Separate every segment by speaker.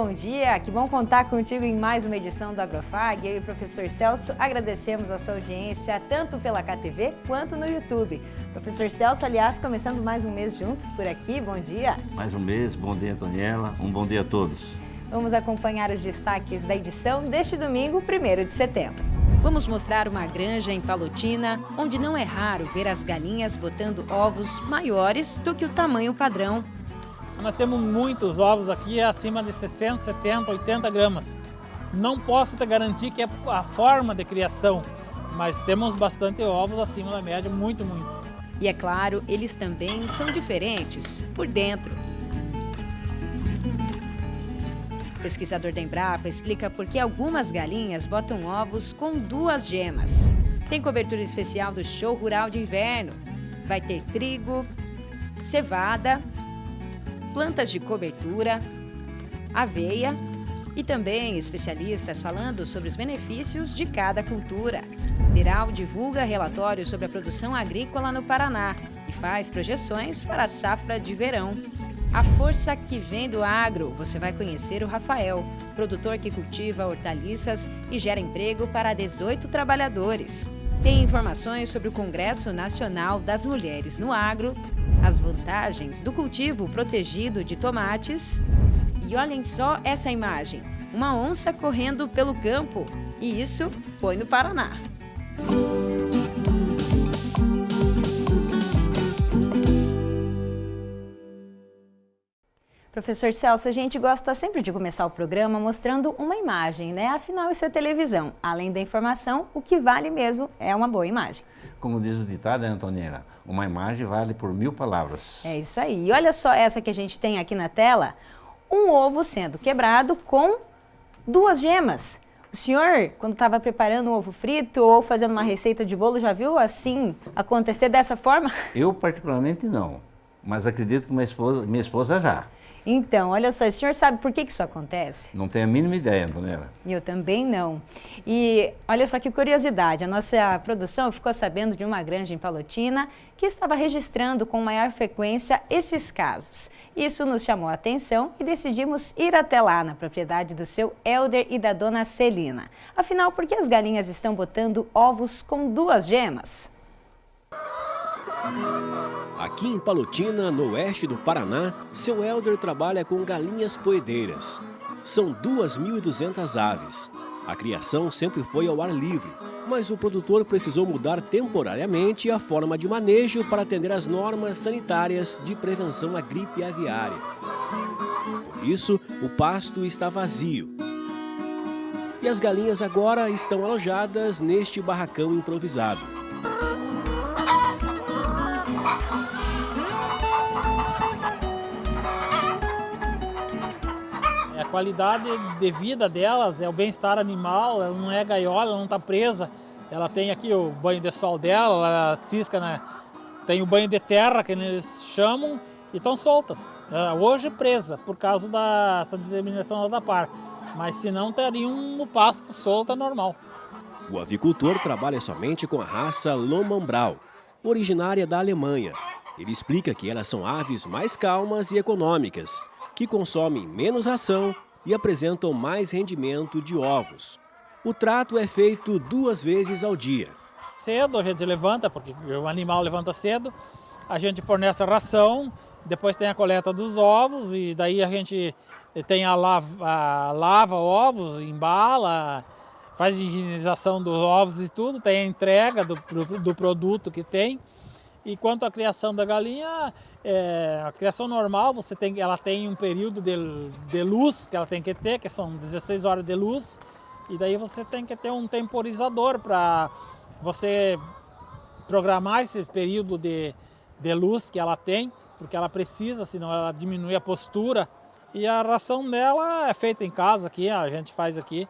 Speaker 1: bom dia. Que bom contar contigo em mais uma edição do Agrofag. Eu e o professor Celso agradecemos a sua audiência tanto pela KTV quanto no YouTube. Professor Celso, aliás, começando mais um mês juntos por aqui. Bom dia.
Speaker 2: Mais um mês. Bom dia, Antoniela. Um bom dia a todos.
Speaker 1: Vamos acompanhar os destaques da edição deste domingo, 1º de setembro. Vamos mostrar uma granja em Palotina, onde não é raro ver as galinhas botando ovos maiores do que o tamanho padrão.
Speaker 3: Nós temos muitos ovos aqui acima de 60, 70, 80 gramas. Não posso te garantir que é a forma de criação, mas temos bastante ovos acima da média, muito.
Speaker 1: E é claro, eles também são diferentes por dentro. O pesquisador da Embrapa explica por que algumas galinhas botam ovos com 2 gemas. Tem cobertura especial do Show Rural de Inverno. Vai ter trigo, cevada, plantas de cobertura, aveia e também especialistas falando sobre os benefícios de cada cultura. Mineral divulga relatórios sobre a produção agrícola no Paraná e faz projeções para a safra de verão. A força que vem do agro, você vai conhecer o Rafael, produtor que cultiva hortaliças e gera emprego para 18 trabalhadores. Tem informações sobre o Congresso Nacional das Mulheres no Agro, as vantagens do cultivo protegido de tomates. E olhem só essa imagem, uma onça correndo pelo campo. E isso foi no Paraná. Professor Celso, a gente gosta sempre de começar o programa mostrando uma imagem, né? Afinal, isso é televisão. Além da informação, o que vale mesmo é uma boa imagem.
Speaker 2: Como diz o ditado, né, Antoniela? Uma imagem vale por 1000 palavras.
Speaker 1: É isso aí. E olha só essa que a gente tem aqui na tela. Um ovo sendo quebrado com 2 gemas. O senhor, quando estava preparando um ovo frito ou fazendo uma receita de bolo, já viu assim acontecer dessa forma?
Speaker 2: Eu particularmente não, mas acredito que minha esposa já.
Speaker 1: Então, olha só, o senhor sabe por que isso acontece?
Speaker 2: Não tenho a mínima ideia, Antoniela.
Speaker 1: Eu também não. E olha só que curiosidade, a nossa produção ficou sabendo de uma granja em Palotina que estava registrando com maior frequência esses casos. Isso nos chamou a atenção e decidimos ir até lá, na propriedade do seu Helder e da dona Celina. Afinal, por que as galinhas estão botando ovos com 2 gemas?
Speaker 4: Aqui em Palotina, no oeste do Paraná, seu Helder trabalha com galinhas poedeiras. São 2.200 aves. A criação sempre foi ao ar livre, mas o produtor precisou mudar temporariamente a forma de manejo para atender às normas sanitárias de prevenção à gripe aviária. Por isso, o pasto está vazio. E as galinhas agora estão alojadas neste barracão improvisado.
Speaker 3: A qualidade de vida delas é o bem-estar animal, ela não é gaiola, ela não está presa. Ela tem aqui o banho de sol dela, ela cisca, né? Tem o banho de terra, que eles chamam, e estão soltas. Hoje presa, por causa dessa determinação da PAR, mas se não, estariam no pasto solta normal.
Speaker 4: O avicultor trabalha somente com a raça Lohmann-Brau, originária da Alemanha. Ele explica que elas são aves mais calmas e econômicas, que consomem menos ração e apresentam mais rendimento de ovos. O trato é feito 2 vezes ao dia.
Speaker 3: Cedo a gente levanta, porque o animal levanta cedo, a gente fornece a ração, depois tem a coleta dos ovos e daí a gente tem a lava ovos, embala, faz higienização dos ovos e tudo, tem a entrega do produto que tem. E quanto à criação da galinha, a criação normal, ela tem um período de luz que ela tem que ter, que são 16 horas de luz, e daí você tem que ter um temporizador para você programar esse período de luz que ela tem, porque ela precisa, senão ela diminui a postura. E a ração dela é feita em casa aqui, a gente faz aqui,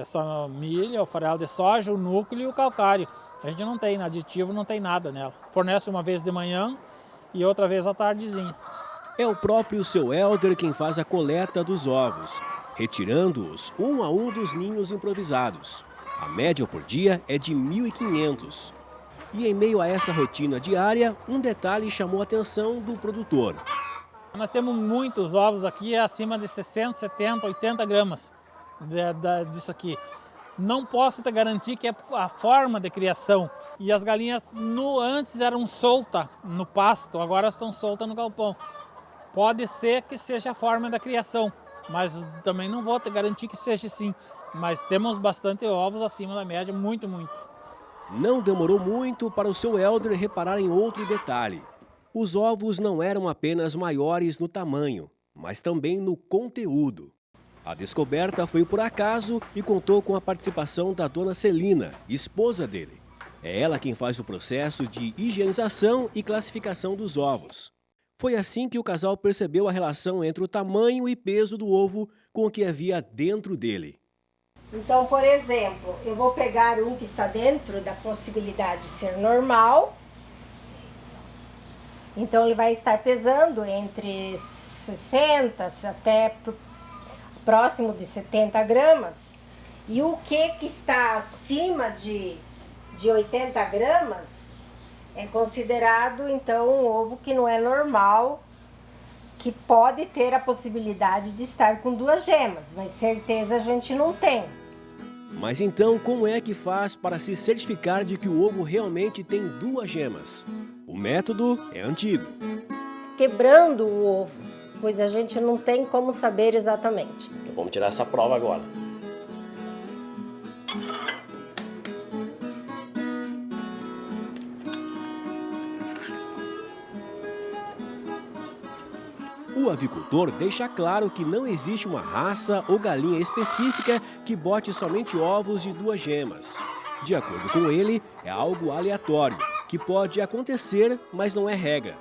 Speaker 3: só milho, o farelo de soja, o núcleo e o calcário. A gente não tem aditivo, não tem nada nela. Fornece uma vez de manhã e outra vez à tardezinha.
Speaker 4: É o próprio seu Helder quem faz a coleta dos ovos, retirando-os um a um dos ninhos improvisados. A média por dia é de 1.500. E em meio a essa rotina diária, um detalhe chamou a atenção do produtor.
Speaker 3: Nós temos muitos ovos aqui acima de 60, 70, 80 gramas disso aqui. Não posso te garantir que é a forma de criação. E as galinhas antes eram soltas no pasto, agora estão soltas no galpão. Pode ser que seja a forma da criação, mas também não vou te garantir que seja assim. Mas temos bastante ovos acima da média, muito, muito.
Speaker 4: Não demorou muito para o seu Helder reparar em outro detalhe. Os ovos não eram apenas maiores no tamanho, mas também no conteúdo. A descoberta foi por acaso e contou com a participação da dona Celina, esposa dele. É ela quem faz o processo de higienização e classificação dos ovos. Foi assim que o casal percebeu a relação entre o tamanho e peso do ovo com o que havia dentro dele.
Speaker 5: Então, por exemplo, eu vou pegar um que está dentro da possibilidade de ser normal. Então, ele vai estar pesando entre 60 até próximo de 70 gramas. E o que está acima de 80 gramas é considerado, então, um ovo que não é normal, que pode ter a possibilidade de estar com 2 gemas, mas certeza a gente não tem.
Speaker 4: Mas então, como é que faz para se certificar de que o ovo realmente tem 2 gemas? O método é antigo.
Speaker 5: Quebrando o ovo, pois a gente não tem como saber exatamente.
Speaker 4: Então vamos tirar essa prova agora. O avicultor deixa claro que não existe uma raça ou galinha específica que bote somente ovos de 2 gemas. De acordo com ele, é algo aleatório, que pode acontecer, mas não é regra.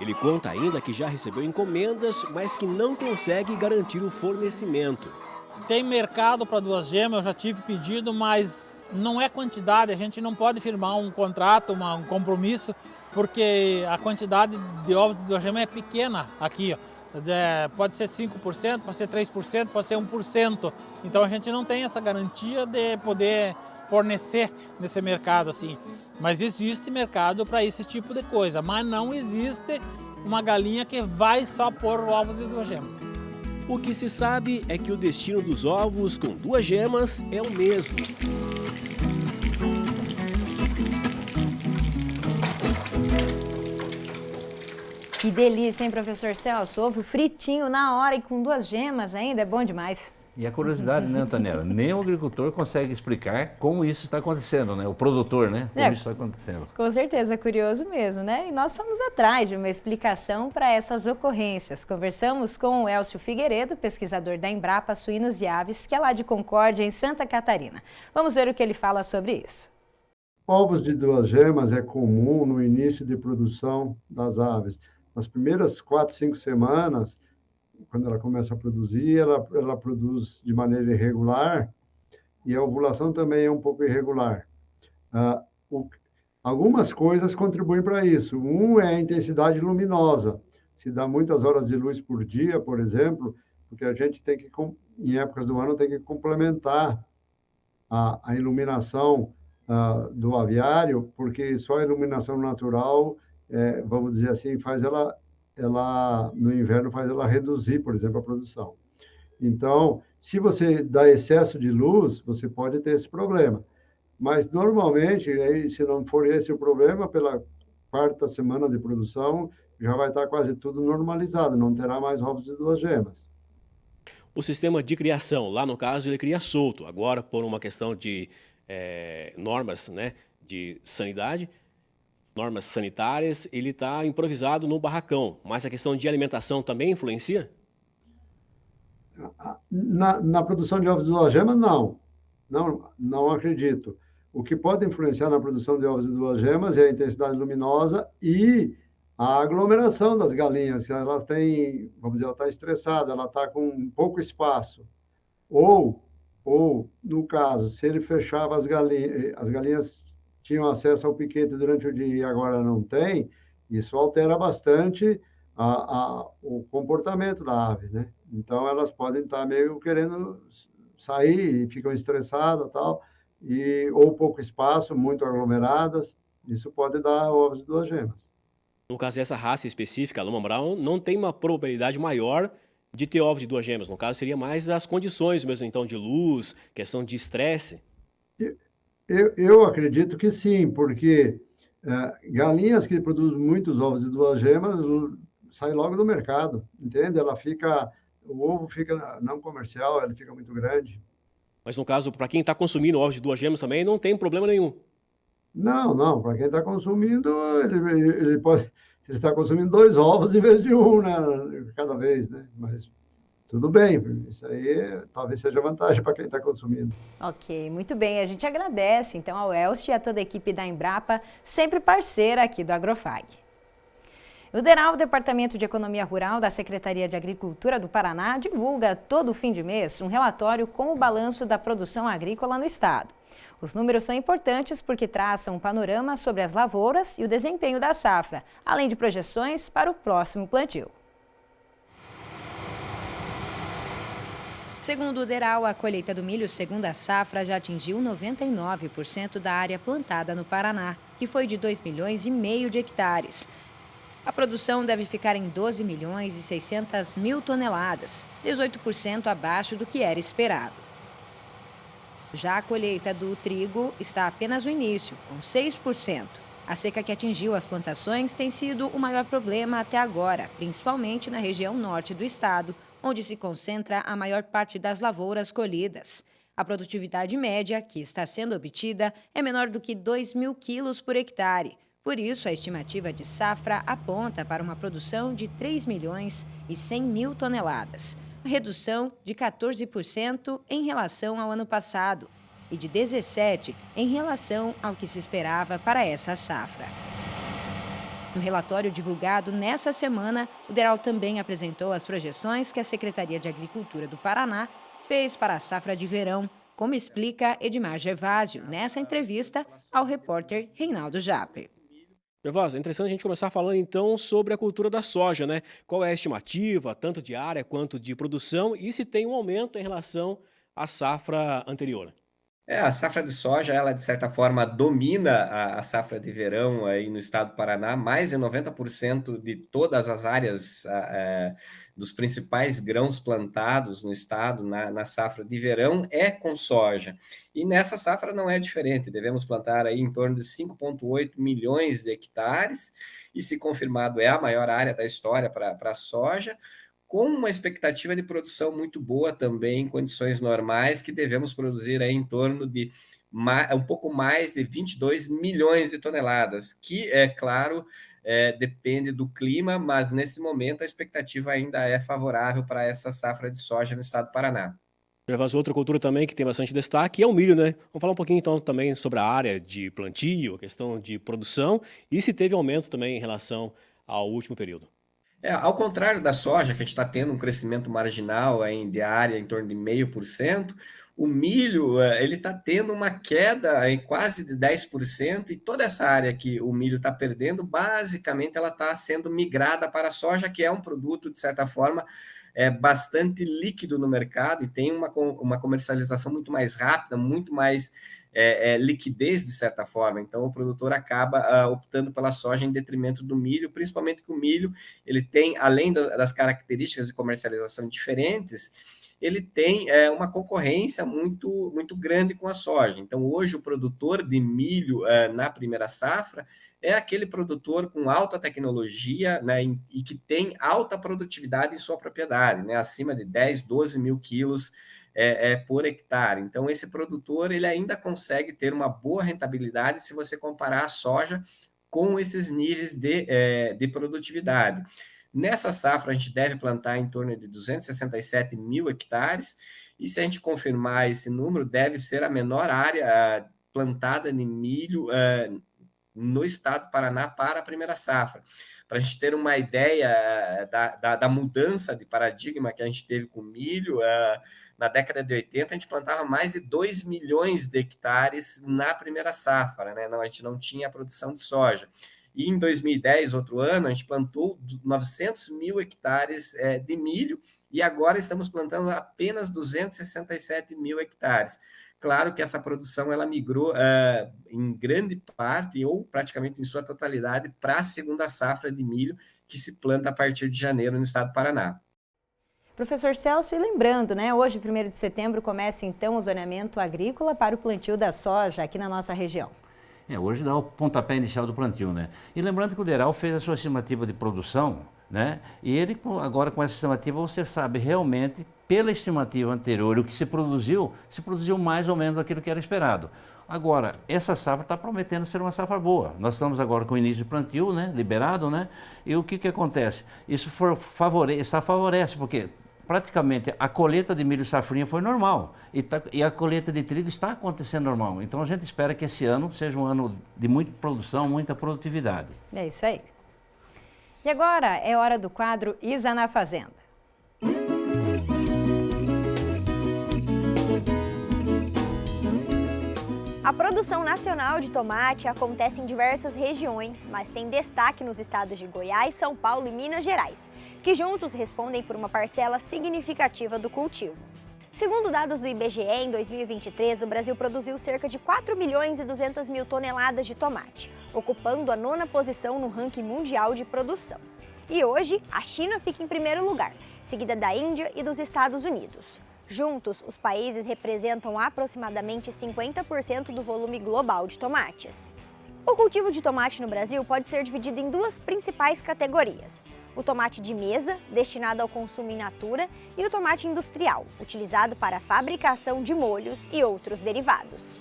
Speaker 4: Ele conta ainda que já recebeu encomendas, mas que não consegue garantir o fornecimento.
Speaker 3: Tem mercado para 2 gemas, eu já tive pedido, mas não é quantidade. A gente não pode firmar um contrato, um compromisso, porque a quantidade de ovos de 2 gemas é pequena aqui, ó. Pode ser 5%, pode ser 3%, pode ser 1%. Então a gente não tem essa garantia de poder fornecer nesse mercado assim. Mas existe mercado para esse tipo de coisa, mas não existe uma galinha que vai só pôr ovos de 2 gemas.
Speaker 4: O que se sabe é que o destino dos ovos com 2 gemas é o mesmo.
Speaker 1: Que delícia, hein, professor Celso? Ovo fritinho na hora e com 2 gemas ainda, é bom demais.
Speaker 2: E a curiosidade, né, Antonella? Nem o agricultor consegue explicar como isso está acontecendo, né? O produtor, né? Como isso está acontecendo.
Speaker 1: Com certeza, curioso mesmo, né? E nós fomos atrás de uma explicação para essas ocorrências. Conversamos com o Elcio Figueiredo, pesquisador da Embrapa Suínos e Aves, que é lá de Concórdia, em Santa Catarina. Vamos ver o que ele fala sobre isso.
Speaker 6: Ovos de 2 gemas é comum no início de produção das aves. Nas primeiras 4, 5 semanas, quando ela começa a produzir, ela produz de maneira irregular e a ovulação também é um pouco irregular. Algumas coisas contribuem para isso. Um é a intensidade luminosa. Se dá muitas horas de luz por dia, por exemplo, porque a gente tem que, em épocas do ano, tem que complementar a iluminação do aviário, porque só a iluminação natural, vamos dizer assim, faz ela no inverno faz ela reduzir, por exemplo, a produção. Então, se você dá excesso de luz, você pode ter esse problema. Mas, normalmente, se não for esse o problema, pela 4ª semana de produção, já vai estar quase tudo normalizado, não terá mais ovos de 2 gemas.
Speaker 4: O sistema de criação, lá no caso, ele cria solto. Agora, por uma questão de normas, né, de sanidade, normas sanitárias, ele está improvisado no barracão. Mas a questão de alimentação também influencia?
Speaker 6: Na produção de ovos de 2 gemas, não acredito. O que pode influenciar na produção de ovos de 2 gemas é a intensidade luminosa e a aglomeração das galinhas. Elas têm, vamos dizer, ela está estressada, ela está com pouco espaço. Ou, no caso, se ele fechava as galinhas tinham acesso ao piquete durante o dia e agora não tem, isso altera bastante o comportamento da ave, né? Então, elas podem estar meio querendo sair e ficam estressadas, tal, ou pouco espaço, muito aglomeradas, isso pode dar ovos de 2 gemas.
Speaker 4: No caso dessa raça específica, a Loma Brown, não tem uma probabilidade maior de ter ovos de 2 gemas. No caso, seria mais as condições mesmo, então, de luz, questão de estresse.
Speaker 6: Eu acredito que sim, porque galinhas que produzem muitos ovos de 2 gemas saem logo do mercado, entende? O ovo fica não comercial, ele fica muito grande.
Speaker 4: Mas no caso, para quem está consumindo ovos de 2 gemas também, não tem problema nenhum.
Speaker 6: Não, para quem está consumindo, ele está consumindo 2 ovos em vez de um, né? Cada vez, né? Mas tudo bem, isso aí talvez seja vantagem para quem está consumindo.
Speaker 1: Ok, muito bem. A gente agradece então ao Elcio e a toda a equipe da Embrapa, sempre parceira aqui do Agrofag. O DERAL, Departamento de Economia Rural da Secretaria de Agricultura do Paraná, divulga todo fim de mês um relatório com o balanço da produção agrícola no estado. Os números são importantes porque traçam um panorama sobre as lavouras e o desempenho da safra, além de projeções para o próximo plantio. Segundo o DERAL, a colheita do milho segunda safra já atingiu 99% da área plantada no Paraná, que foi de 2,5 milhões de hectares. A produção deve ficar em 12 milhões e 600 mil toneladas, 18% abaixo do que era esperado. Já a colheita do trigo está apenas no início, com 6%. A seca que atingiu as plantações tem sido o maior problema até agora, principalmente na região norte do estado, onde se concentra a maior parte das lavouras colhidas. A produtividade média que está sendo obtida é menor do que 2.000 quilos por hectare. Por isso, a estimativa de safra aponta para uma produção de 3 milhões e 100 mil toneladas, redução de 14% em relação ao ano passado e de 17% em relação ao que se esperava para essa safra. No relatório divulgado nessa semana, o DERAL também apresentou as projeções que a Secretaria de Agricultura do Paraná fez para a safra de verão, como explica Edmar Gervásio nessa entrevista ao repórter Reinaldo Japper.
Speaker 4: Gervásio, é interessante a gente começar falando então sobre a cultura da soja, né? Qual é a estimativa, tanto de área quanto de produção, e se tem um aumento em relação à safra anterior?
Speaker 7: A safra de soja, ela de certa forma domina a safra de verão aí no estado do Paraná. Mais de 90% de todas as áreas dos principais grãos plantados no estado na safra de verão é com soja. E nessa safra não é diferente, devemos plantar aí em torno de 5,8 milhões de hectares, e se confirmado é a maior área da história para a soja, com uma expectativa de produção muito boa também, em condições normais, que devemos produzir aí em torno de um pouco mais de 22 milhões de toneladas, que, é claro, depende do clima, mas nesse momento a expectativa ainda é favorável para essa safra de soja no estado do Paraná.
Speaker 4: Gervásio, outra cultura também que tem bastante destaque é o milho, né? Vamos falar um pouquinho então também sobre a área de plantio, a questão de produção, e se teve aumento também em relação ao último período.
Speaker 7: Ao contrário da soja, que a gente está tendo um crescimento marginal aí de área em torno de 0,5%, o milho ele está tendo uma queda em quase de 10%, e toda essa área que o milho está perdendo, basicamente ela está sendo migrada para a soja, que é um produto, de certa forma, bastante líquido no mercado e tem uma comercialização muito mais rápida, muito mais liquidez, de certa forma. Então, o produtor acaba optando pela soja em detrimento do milho, principalmente que o milho, ele tem, além das características de comercialização diferentes, ele tem uma concorrência muito, muito grande com a soja. Então, hoje, o produtor de milho na primeira safra é aquele produtor com alta tecnologia, né, e que tem alta produtividade em sua propriedade, né, acima de 10, 12 mil quilos por hectare. Então, esse produtor ele ainda consegue ter uma boa rentabilidade se você comparar a soja com esses níveis de produtividade. Nessa safra, a gente deve plantar em torno de 267 mil hectares, e se a gente confirmar esse número, deve ser a menor área plantada de milho no estado do Paraná para a primeira safra. Para a gente ter uma ideia da mudança de paradigma que a gente teve com o milho, na década de 80, a gente plantava mais de 2 milhões de hectares na primeira safra, né? Não, a gente não tinha a produção de soja. E em 2010, outro ano, a gente plantou 900 mil hectares de milho, e agora estamos plantando apenas 267 mil hectares. Claro que essa produção ela migrou em grande parte, ou praticamente em sua totalidade, para a segunda safra de milho, que se planta a partir de janeiro no estado do Paraná.
Speaker 1: Professor Celso, e lembrando, né, hoje, 1º de setembro, começa então o zoneamento agrícola para o plantio da soja aqui na nossa região.
Speaker 2: Hoje dá o pontapé inicial do plantio, né? E lembrando que o DERAL fez a sua estimativa de produção, né? E ele, agora com essa estimativa, você sabe realmente, pela estimativa anterior, o que se produziu mais ou menos aquilo que era esperado. Agora, essa safra está prometendo ser uma safra boa. Nós estamos agora com o início de plantio, né? Liberado, né? E o que acontece? Isso favorece, porque praticamente a colheita de milho safrinha foi normal e a colheita de trigo está acontecendo normal. Então a gente espera que esse ano seja um ano de muita produção, muita produtividade.
Speaker 1: É isso aí. E agora é hora do quadro Isa na Fazenda.
Speaker 8: A produção nacional de tomate acontece em diversas regiões, mas tem destaque nos estados de Goiás, São Paulo e Minas Gerais, que juntos respondem por uma parcela significativa do cultivo. Segundo dados do IBGE, em 2023, o Brasil produziu cerca de 4 milhões e 200 mil toneladas de tomate, ocupando a 9ª posição no ranking mundial de produção. E hoje, a China fica em primeiro lugar, seguida da Índia e dos Estados Unidos. Juntos, os países representam aproximadamente 50% do volume global de tomates. O cultivo de tomate no Brasil pode ser dividido em 2 principais categorias: o tomate de mesa, destinado ao consumo in natura, e o tomate industrial, utilizado para a fabricação de molhos e outros derivados.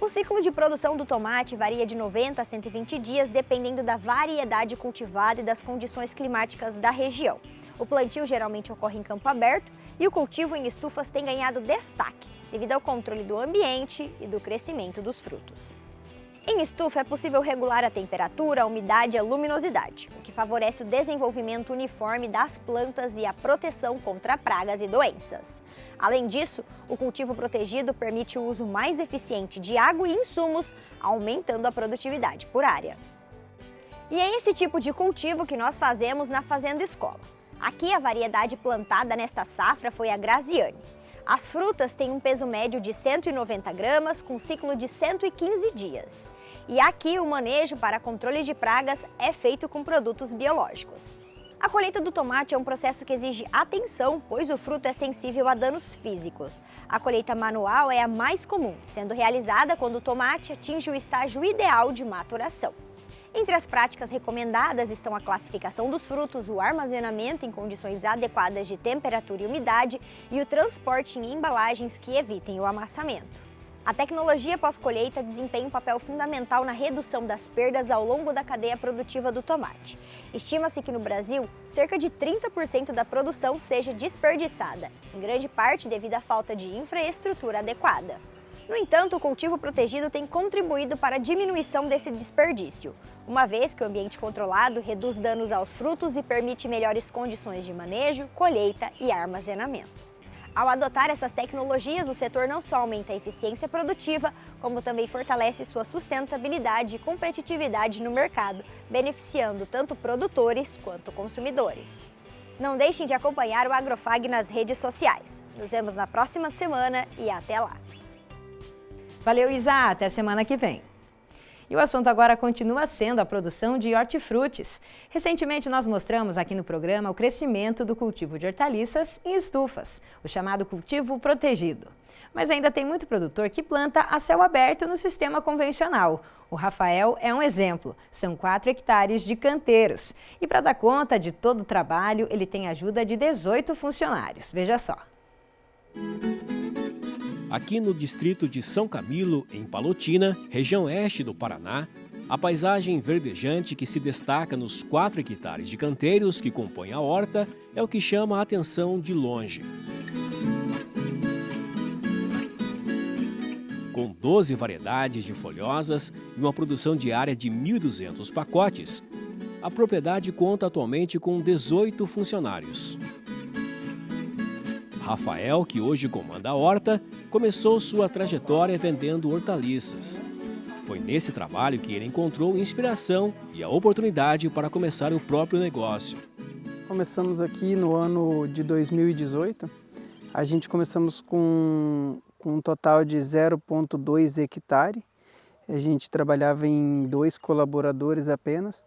Speaker 8: O ciclo de produção do tomate varia de 90 a 120 dias, dependendo da variedade cultivada e das condições climáticas da região. O plantio geralmente ocorre em campo aberto e o cultivo em estufas tem ganhado destaque, devido ao controle do ambiente e do crescimento dos frutos. Em estufa é possível regular a temperatura, a umidade e a luminosidade, o que favorece o desenvolvimento uniforme das plantas e a proteção contra pragas e doenças. Além disso, o cultivo protegido permite o uso mais eficiente de água e insumos, aumentando a produtividade por área. E é esse tipo de cultivo que nós fazemos na Fazenda Escola. Aqui a variedade plantada nesta safra foi a Graziane. As frutas têm um peso médio de 190 gramas, com ciclo de 115 dias. E aqui o manejo para controle de pragas é feito com produtos biológicos. A colheita do tomate é um processo que exige atenção, pois o fruto é sensível a danos físicos. A colheita manual é a mais comum, sendo realizada quando o tomate atinge o estágio ideal de maturação. Entre as práticas recomendadas estão a classificação dos frutos, o armazenamento em condições adequadas de temperatura e umidade e o transporte em embalagens que evitem o amassamento. A tecnologia pós-colheita desempenha um papel fundamental na redução das perdas ao longo da cadeia produtiva do tomate. Estima-se que no Brasil, cerca de 30% da produção seja desperdiçada, em grande parte devido à falta de infraestrutura adequada. No entanto, o cultivo protegido tem contribuído para a diminuição desse desperdício, uma vez que o ambiente controlado reduz danos aos frutos e permite melhores condições de manejo, colheita e armazenamento. Ao adotar essas tecnologias, o setor não só aumenta a eficiência produtiva, como também fortalece sua sustentabilidade e competitividade no mercado, beneficiando tanto produtores quanto consumidores. Não deixem de acompanhar o Agrofag nas redes sociais. Nos vemos na próxima semana e até lá!
Speaker 1: Valeu, Isa! Até semana que vem. E o assunto agora continua sendo a produção de hortifrutis. Recentemente nós mostramos aqui no programa o crescimento do cultivo de hortaliças em estufas, o chamado cultivo protegido. Mas ainda tem muito produtor que planta a céu aberto no sistema convencional. O Rafael é um exemplo. São 4 hectares de canteiros. E para dar conta de todo o trabalho, ele tem ajuda de 18 funcionários. Veja só.
Speaker 4: Aqui no distrito de São Camilo, em Palotina, região oeste do Paraná, a paisagem verdejante que se destaca nos 4 hectares de canteiros que compõem a horta é o que chama a atenção de longe. Com 12 variedades de folhosas e uma produção diária de 1.200 pacotes, a propriedade conta atualmente com 18 funcionários. Rafael, que hoje comanda a horta, começou sua trajetória vendendo hortaliças. Foi nesse trabalho que ele encontrou inspiração e a oportunidade para começar o próprio negócio.
Speaker 9: começamos aqui no ano de 2018. A gente começamos com um total de 0,2 hectare. A gente trabalhava em 2 colaboradores apenas.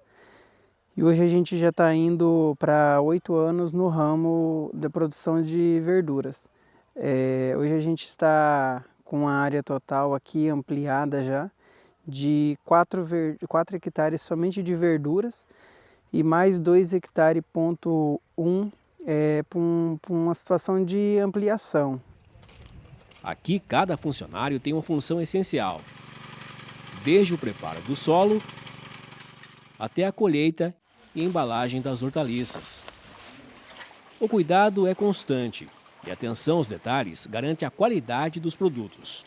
Speaker 9: E hoje a gente já está indo para 8 anos no ramo da produção de verduras. Hoje a gente está com a área total aqui ampliada já, de 4 hectares somente de verduras e mais 2 hectares ponto 1 para uma situação de ampliação.
Speaker 4: Aqui cada funcionário tem uma função essencial, desde o preparo do solo até a colheita e embalagem das hortaliças. O cuidado é constante e a atenção aos detalhes garante a qualidade dos produtos.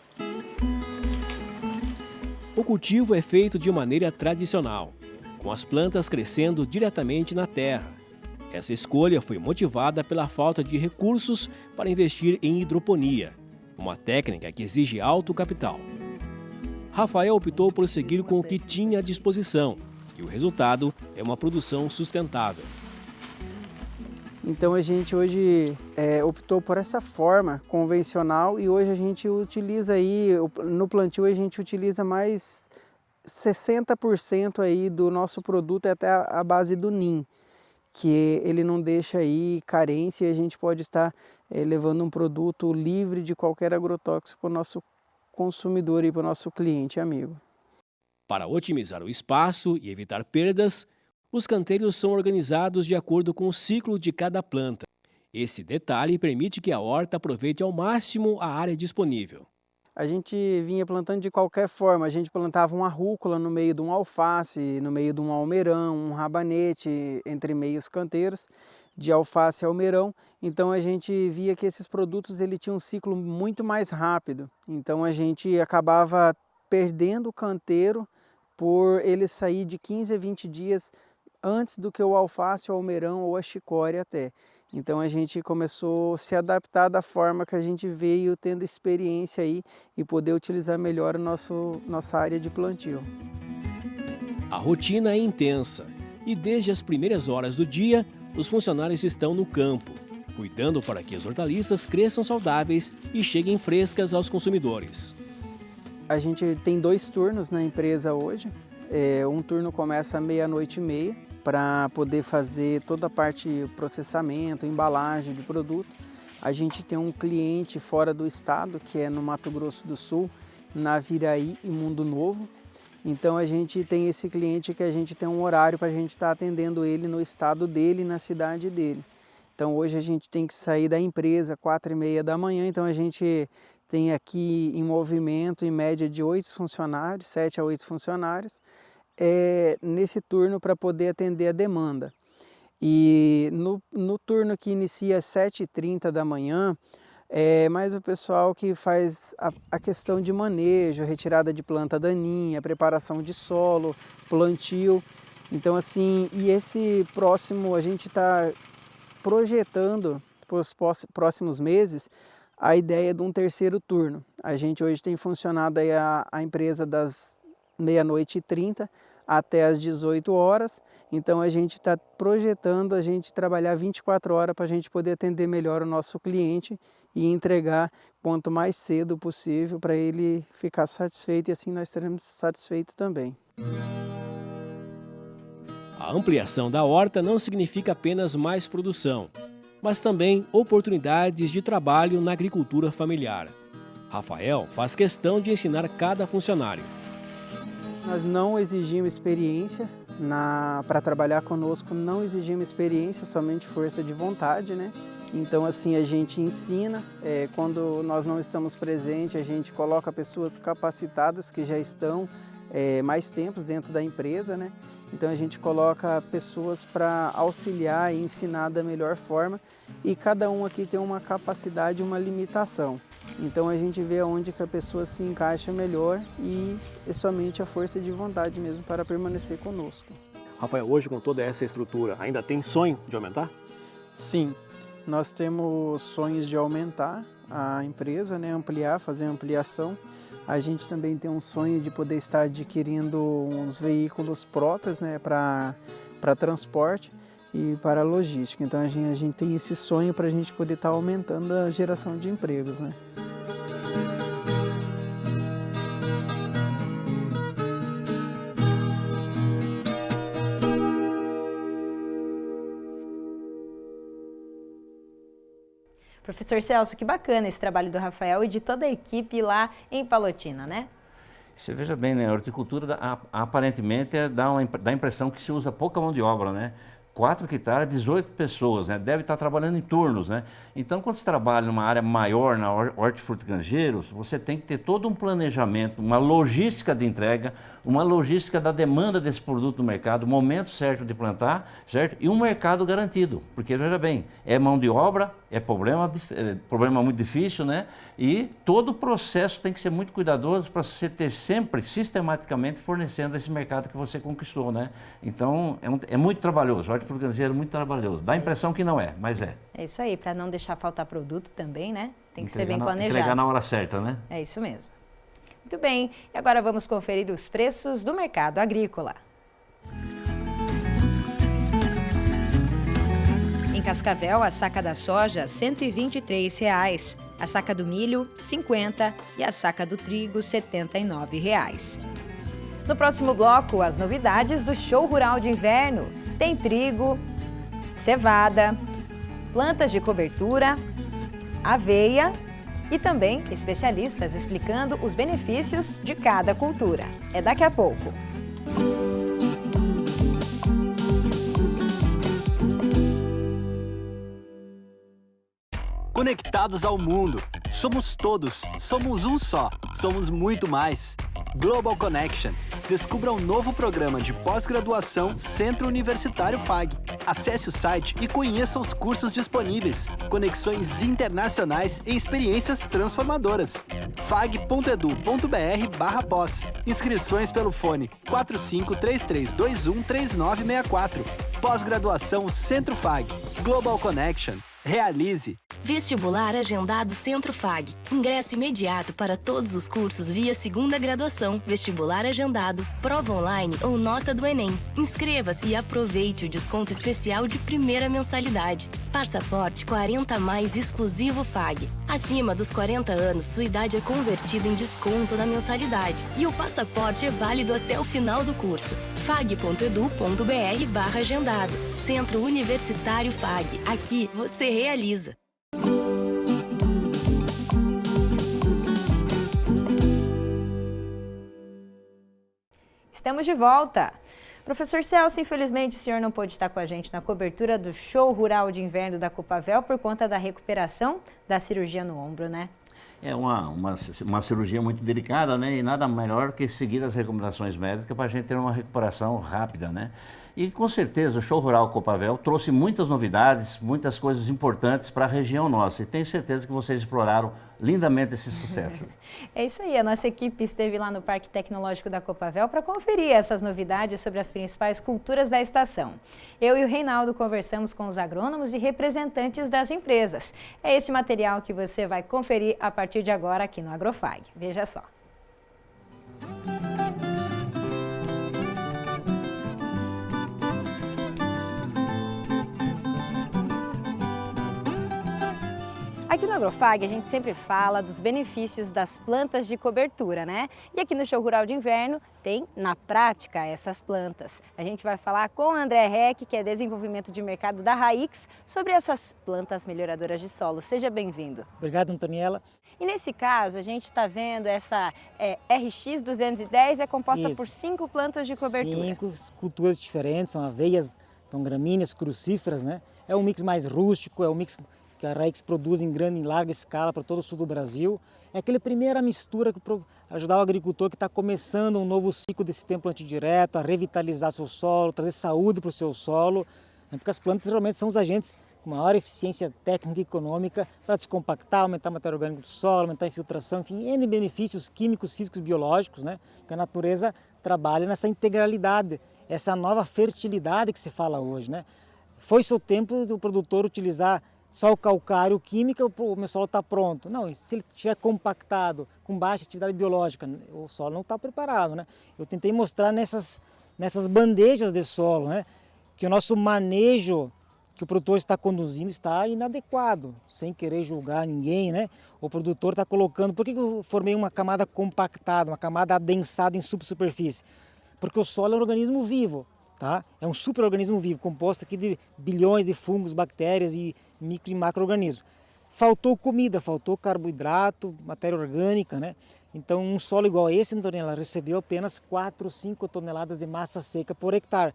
Speaker 4: O cultivo é feito de maneira tradicional, com as plantas crescendo diretamente na terra. Essa escolha foi motivada pela falta de recursos para investir em hidroponia, uma técnica que exige alto capital. Rafael optou por seguir com o que tinha à disposição, e o resultado é uma produção sustentável.
Speaker 9: Então a gente hoje optou por essa forma convencional e hoje a gente utiliza aí, no plantio a gente utiliza mais 60% aí do nosso produto é até a base do NIM, que ele não deixa aí carência e a gente pode estar levando um produto livre de qualquer agrotóxico para o nosso consumidor e para o nosso cliente amigo.
Speaker 4: Para otimizar o espaço e evitar perdas, os canteiros são organizados de acordo com o ciclo de cada planta. Esse detalhe permite que a horta aproveite ao máximo a área disponível.
Speaker 9: A gente vinha plantando de qualquer forma, a gente plantava uma rúcula no meio de um alface, no meio de um almeirão, um rabanete entre meios canteiros, de alface a almeirão. Então a gente via que esses produtos ele tinham um ciclo muito mais rápido. Então a gente acabava perdendo o canteiro por ele sair de 15 a 20 dias antes do que o alface, o almeirão ou a chicória até. Então a gente começou a se adaptar da forma que a gente veio tendo experiência aí e poder utilizar melhor a nossa área de plantio.
Speaker 4: A rotina é intensa e desde as primeiras horas do dia, os funcionários estão no campo, cuidando para que as hortaliças cresçam saudáveis e cheguem frescas aos consumidores.
Speaker 9: A gente tem 2 turnos na empresa hoje. Um turno começa à 00:30 para poder fazer toda a parte de processamento, embalagem de produto. A gente tem um cliente fora do estado, que é no Mato Grosso do Sul, Naviraí e Mundo Novo. Então a gente tem esse cliente que a gente tem um horário para a gente estar atendendo ele no estado dele, na cidade dele. Então hoje a gente tem que sair da empresa às 4:30 da manhã, então a gente tem aqui em movimento em média de 8 funcionários, 7 a 8 funcionários, nesse turno para poder atender a demanda. E no turno que inicia às 7:30 da manhã, mais o pessoal que faz a questão de manejo, retirada de planta daninha, preparação de solo, plantio. Então assim, e esse próximo a gente está projetando para os próximos meses a ideia de um 3º turno. A gente hoje tem funcionado aí a empresa das 00:30 até as 18 horas, então a gente está projetando a gente trabalhar 24 horas para a gente poder atender melhor o nosso cliente e entregar quanto mais cedo possível para ele ficar satisfeito e assim nós estaremos satisfeitos também.
Speaker 4: A ampliação da horta não significa apenas mais produção, mas também oportunidades de trabalho na agricultura familiar. Rafael faz questão de ensinar cada funcionário.
Speaker 9: Nós não exigimos experiência para trabalhar conosco, não exigimos experiência, somente força de vontade, né? Então assim a gente ensina, quando nós não estamos presentes a gente coloca pessoas capacitadas que já estão mais tempos dentro da empresa, né? Então a gente coloca pessoas para auxiliar e ensinar da melhor forma e cada um aqui tem uma capacidade, uma limitação. Então a gente vê onde que a pessoa se encaixa melhor e é somente a força de vontade mesmo para permanecer conosco.
Speaker 10: Rafael, hoje com toda essa estrutura, ainda tem sonho de aumentar?
Speaker 9: Sim, nós temos sonhos de aumentar a empresa, né, ampliar, fazer ampliação. A gente também tem um sonho de poder estar adquirindo uns veículos próprios, né, para transporte. e para a logística. Então a gente tem esse sonho para a gente poder estar aumentando a geração de empregos, né?
Speaker 1: Professor Celso, que bacana esse trabalho do Rafael e de toda a equipe lá em Palotina, né?
Speaker 2: Você veja bem, né? A horticultura aparentemente dá a impressão que se usa pouca mão de obra, né? 4 hectares, 18 pessoas, né? Deve estar trabalhando em turnos, né? Então, quando você trabalha numa área maior, na hortifrutigranjeiros, você tem que ter todo um planejamento, uma logística de entrega, uma logística da demanda desse produto no mercado, o momento certo de plantar, certo? E um mercado garantido, porque, veja bem, é mão de obra, é problema muito difícil, né? E todo o processo tem que ser muito cuidadoso para você ter sempre, sistematicamente, fornecendo esse mercado que você conquistou, né? Então, é muito trabalhoso, hortifrutigranjeiro é muito trabalhoso. Dá a impressão que não é, mas é.
Speaker 1: É isso aí, para não deixar faltar produto também, né? Tem que ser bem planejado.
Speaker 2: Entregar na hora certa, né?
Speaker 1: É isso mesmo. Muito bem, e agora vamos conferir os preços do mercado agrícola. Em Cascavel, a saca da soja, R$ 123,00, a saca do milho, R$ 50,00 e a saca do trigo, R$ 79,00. No próximo bloco, as novidades do Show Rural de Inverno. Tem trigo, cevada, plantas de cobertura, aveia e também especialistas explicando os benefícios de cada cultura. É daqui a pouco.
Speaker 11: Conectados ao mundo. Somos todos, somos um só, somos muito mais. Global Connection. Descubra um novo programa de pós-graduação Centro Universitário FAG. Acesse o site e conheça os cursos disponíveis. Conexões internacionais e experiências transformadoras. fag.edu.br/pós. Inscrições pelo fone 4533213964. Pós-graduação Centro FAG. Global Connection. Realize.
Speaker 12: Vestibular agendado Centro FAG. Ingresso imediato para todos os cursos via segunda graduação, vestibular agendado, prova online ou nota do Enem. Inscreva-se e aproveite o desconto especial de primeira mensalidade. Passaporte 40+ exclusivo FAG. Acima dos 40 anos, sua idade é convertida em desconto na mensalidade. E o passaporte é válido até o final do curso. fag.edu.br/agendado. Centro Universitário FAG. Aqui você realiza.
Speaker 1: Estamos de volta. Professor Celso, infelizmente o senhor não pôde estar com a gente na cobertura do Show Rural de Inverno da Copavel por conta da recuperação da cirurgia no ombro, né?
Speaker 2: É uma cirurgia muito delicada, né? E nada melhor que seguir as recomendações médicas para a gente ter uma recuperação rápida, né? E com certeza o Show Rural Copavel trouxe muitas novidades, muitas coisas importantes para a região nossa. E tenho certeza que vocês exploraram lindamente esse sucesso.
Speaker 1: É isso aí, a nossa equipe esteve lá no Parque Tecnológico da Copavel para conferir essas novidades sobre as principais culturas da estação. Eu e o Reinaldo conversamos com os agrônomos e representantes das empresas. É esse material que você vai conferir a partir de agora aqui no Agrofag. Veja só. Aqui no Agrofag a gente sempre fala dos benefícios das plantas de cobertura, né? E aqui no Show Rural de Inverno tem, na prática, essas plantas. A gente vai falar com o André Reck, que é desenvolvimento de mercado da Raix, sobre essas plantas melhoradoras de solo. Seja bem-vindo.
Speaker 13: Obrigado, Antoniela.
Speaker 1: E nesse caso, a gente está vendo essa RX210 é composta por 5 plantas de cobertura.
Speaker 13: 5 culturas diferentes, são aveias, são gramíneas, crucíferas, né? É um mix mais rústico, é um mix que a Raix produz em grande, em larga escala para todo o sul do Brasil. É aquela primeira mistura que ajudar o agricultor que está começando um novo ciclo desse tempo antidireto, a revitalizar seu solo, trazer saúde para o seu solo, né? Porque as plantas realmente são os agentes com maior eficiência técnica e econômica para descompactar, aumentar a matéria orgânica do solo, aumentar a infiltração, enfim, N benefícios químicos, físicos, biológicos, né? Que a natureza trabalha nessa integralidade, essa nova fertilidade que se fala hoje, né? Foi seu tempo do produtor utilizar só o calcário químico, o meu solo está pronto. Não, se ele estiver compactado, com baixa atividade biológica, o solo não está preparado, né? Eu tentei mostrar nessas bandejas de solo, né? que o nosso manejo que o produtor está conduzindo está inadequado, sem querer julgar ninguém, né? O produtor está colocando... Por que eu formei uma camada compactada, uma camada adensada em subsuperfície? Porque o solo é um organismo vivo, tá? É um superorganismo vivo, composto aqui de bilhões de fungos, bactérias e micro e macro-organismos. Faltou comida, faltou carboidrato, matéria orgânica, né? Então, um solo igual a esse, Antonella, recebeu apenas 4, 5 toneladas de massa seca por hectare.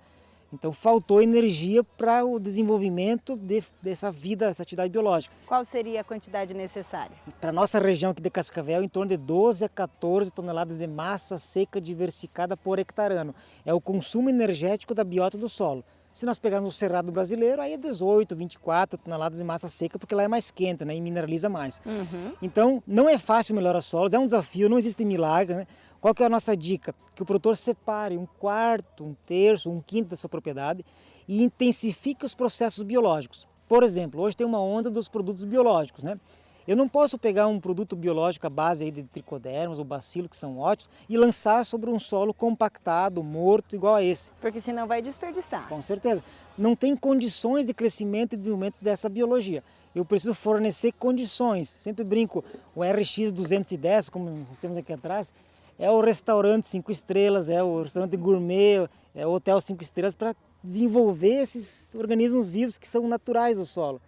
Speaker 13: Então, faltou energia para o desenvolvimento dessa vida, dessa atividade biológica.
Speaker 1: Qual seria a quantidade necessária?
Speaker 13: Para a nossa região aqui de Cascavel, em torno de 12 a 14 toneladas de massa seca diversificada por hectare ano. É o consumo energético da biota do solo. Se nós pegarmos o Cerrado brasileiro, aí é 18, 24 toneladas de massa seca, porque lá é mais quente, né, e mineraliza mais. Então, não é fácil melhorar solos, é um desafio, não existe milagre, né? Qual que é a nossa dica? Que o produtor separe 1/4, 1/3, 1/5 da sua propriedade e intensifique os processos biológicos. Por exemplo, hoje tem uma onda dos produtos biológicos, né? Eu não posso pegar um produto biológico à base aí de tricodermas ou bacilo, que são ótimos, e lançar sobre um solo compactado, morto, igual a esse.
Speaker 1: Porque senão vai desperdiçar.
Speaker 13: Com certeza. Não tem condições de crescimento e desenvolvimento dessa biologia. Eu preciso fornecer condições. Sempre brinco, o RX 210, como nós temos aqui atrás, é o restaurante 5 estrelas, é o restaurante gourmet, é o hotel 5 estrelas para desenvolver esses organismos vivos que são naturais do solo.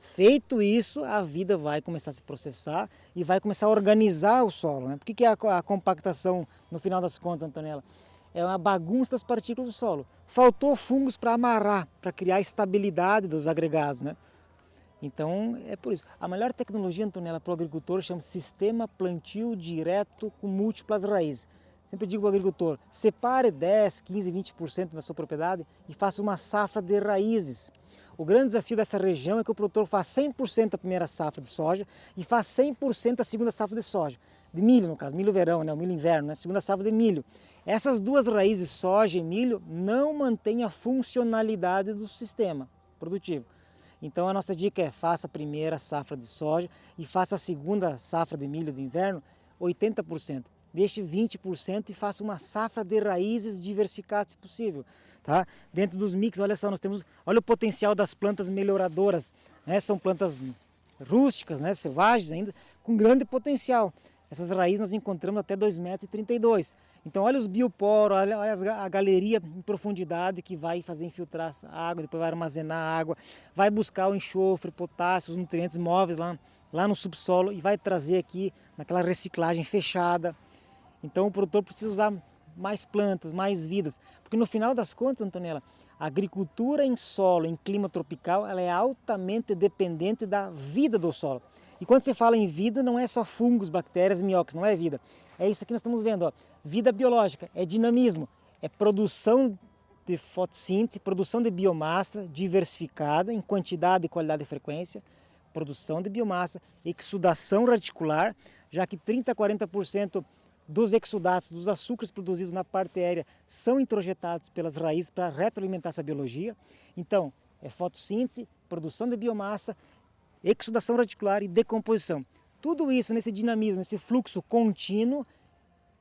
Speaker 13: Feito isso, a vida vai começar a se processar e vai começar a organizar o solo, né? Por que é a compactação, no final das contas, Antonella? É uma bagunça das partículas do solo. Faltou fungos para amarrar, para criar a estabilidade dos agregados, né? Então, é por isso. A melhor tecnologia, Antonella, para o agricultor chama-se sistema plantio direto com múltiplas raízes. Sempre digo ao agricultor, separe 10, 15, 20% da sua propriedade e faça uma safra de raízes. O grande desafio dessa região é que o produtor faça 100% a primeira safra de soja e faça 100% a segunda safra de soja. De milho, no caso, milho verão, né? O milho inverno, né? Segunda safra de milho. Essas duas raízes, soja e milho, não mantêm a funcionalidade do sistema produtivo. Então a nossa dica é faça a primeira safra de soja e faça a segunda safra de milho de inverno 80%. Deixe 20% e faça uma safra de raízes diversificadas, se possível. Tá? Dentro dos mix, olha só, olha o potencial das plantas melhoradoras, né? São plantas rústicas, né? Selvagens ainda, com grande potencial. Essas raízes nós encontramos até 2,32 m. Então olha os bioporos, olha a galeria em profundidade que vai fazer infiltrar a água, depois vai armazenar a água, vai buscar o enxofre, potássio, os nutrientes móveis lá no subsolo e vai trazer aqui naquela reciclagem fechada. Então o produtor precisa usar mais plantas, mais vidas, porque no final das contas, Antonella, a agricultura em solo, em clima tropical, ela é altamente dependente da vida do solo. E quando você fala em vida, não é só fungos, bactérias, minhocas, não é vida. É isso que nós estamos vendo, ó. Vida biológica, é dinamismo, é produção de fotossíntese, produção de biomassa diversificada em quantidade, qualidade e frequência, produção de biomassa, exudação radicular, já que 30 a 40% dos exudatos, dos açúcares produzidos na parte aérea, são introjetados pelas raízes para retroalimentar essa biologia. Então, é fotossíntese, produção de biomassa, exudação radicular e decomposição. Tudo isso nesse dinamismo, nesse fluxo contínuo,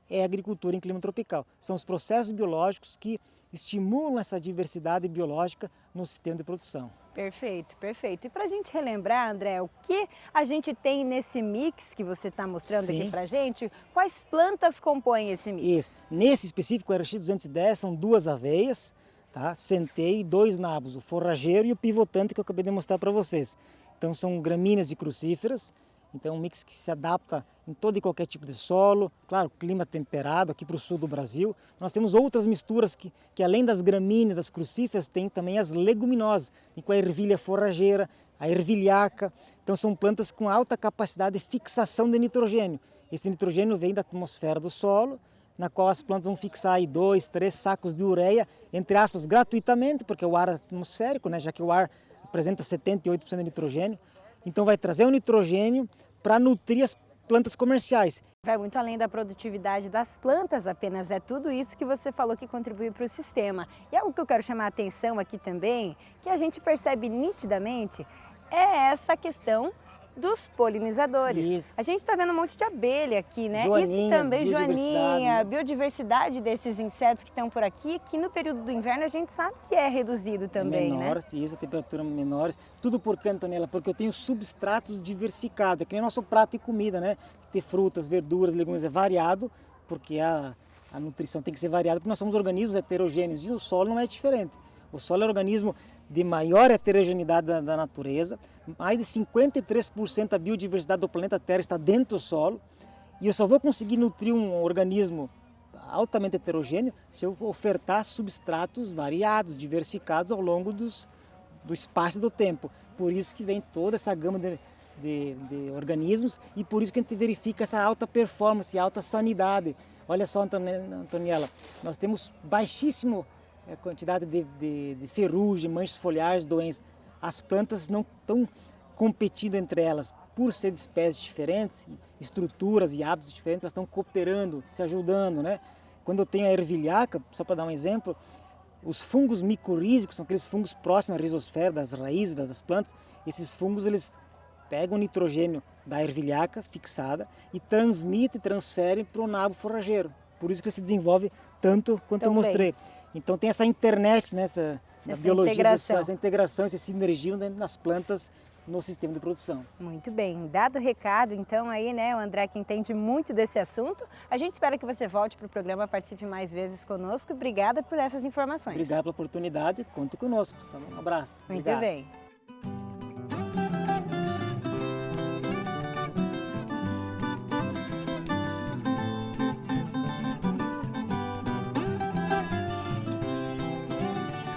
Speaker 13: é agricultura em clima tropical. São os processos biológicos que estimulam essa diversidade biológica no sistema de produção.
Speaker 1: Perfeito, perfeito. E para a gente relembrar, André, o que a gente tem nesse mix que você está mostrando aqui para a gente, quais plantas compõem esse mix?
Speaker 13: Isso. Nesse específico, o RX 210 são 2 aveias, tá? Centeio e 2 nabos, o forrageiro e o pivotante que eu acabei de mostrar para vocês. Então são gramíneas e crucíferas. Então é um mix que se adapta em todo e qualquer tipo de solo, claro, clima temperado aqui para o sul do Brasil. Nós temos outras misturas que além das gramíneas, das crucíferas, tem também as leguminosas, com a ervilha forrageira, a ervilhaca. Então são plantas com alta capacidade de fixação de nitrogênio. Esse nitrogênio vem da atmosfera do solo, na qual as plantas vão fixar aí 2, 3 sacos de ureia, entre aspas, gratuitamente, porque é o ar atmosférico, né, já que o ar apresenta 78% de nitrogênio. Então vai trazer o nitrogênio para nutrir as plantas comerciais.
Speaker 1: Vai muito além da produtividade das plantas apenas, é tudo isso que você falou que contribui para o sistema. E algo que eu quero chamar a atenção aqui também, que a gente percebe nitidamente, é essa questão dos polinizadores.
Speaker 13: Isso.
Speaker 1: A gente está vendo um monte de abelha aqui, né? Isso
Speaker 13: Joaninhas,
Speaker 1: também,
Speaker 13: biodiversidade,
Speaker 1: joaninha,
Speaker 13: né?
Speaker 1: biodiversidade desses insetos que estão por aqui, que no período do inverno a gente sabe que é reduzido também,
Speaker 13: menores,
Speaker 1: né?
Speaker 13: Isso, a temperatura menores. Tudo por quê, Antonella? Porque eu tenho substratos diversificados. É que nem nosso prato de comida, né? Ter frutas, verduras, legumes é variado, porque a nutrição tem que ser variada, porque nós somos organismos heterogêneos e o solo não é diferente. O solo é um organismo de maior heterogeneidade da natureza, mais de 53% da biodiversidade do planeta Terra está dentro do solo, e eu só vou conseguir nutrir um organismo altamente heterogêneo se eu ofertar substratos variados, diversificados ao longo do espaço e do tempo. Por isso que vem toda essa gama de organismos e por isso que a gente verifica essa alta performance, alta sanidade. Olha só, Antoniela, nós temos baixíssimo quantidade de ferrugem, manchas foliares, doenças. As plantas não estão competindo entre elas. Por ser de espécies diferentes, estruturas e hábitos diferentes, elas estão cooperando, se ajudando, né? Quando eu tenho a ervilhaca, só para dar um exemplo, os fungos micorrízicos, são aqueles fungos próximos à rizosfera, das raízes das plantas, esses fungos eles pegam o nitrogênio da ervilhaca fixada e transmitem, transferem para o nabo forrageiro. Por isso que se desenvolve tanto quanto eu mostrei. Então tem essa internet, né, essa biologia, essa integração, essa sinergia nas plantas no sistema de produção.
Speaker 1: Muito bem. Dado o recado, então, aí, né, o André que entende muito desse assunto, a gente espera que você volte para o programa, participe mais vezes conosco. Obrigada por essas informações.
Speaker 13: Obrigado pela oportunidade, conte conosco. Tá bom? Um abraço.
Speaker 1: Muito
Speaker 13: Obrigado.
Speaker 1: bem.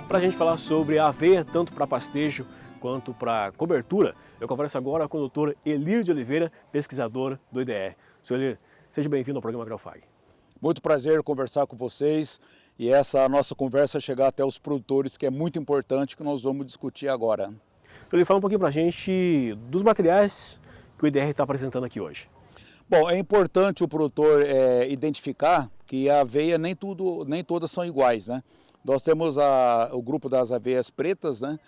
Speaker 10: Para a gente falar sobre a aveia, tanto para pastejo quanto para cobertura, eu converso agora com o Dr. Elir de Oliveira, pesquisador do IDR. Sr. Elir, seja bem-vindo ao programa AgroFag.
Speaker 14: Muito prazer conversar com vocês e essa nossa conversa chegar até os produtores, que é muito importante, que nós vamos discutir agora.
Speaker 10: Então, ele fala um pouquinho para a gente dos materiais que o IDR está apresentando aqui hoje.
Speaker 14: Bom, é importante o produtor identificar que a aveia nem todas são iguais, né? Nós temos o grupo das aveias pretas, né?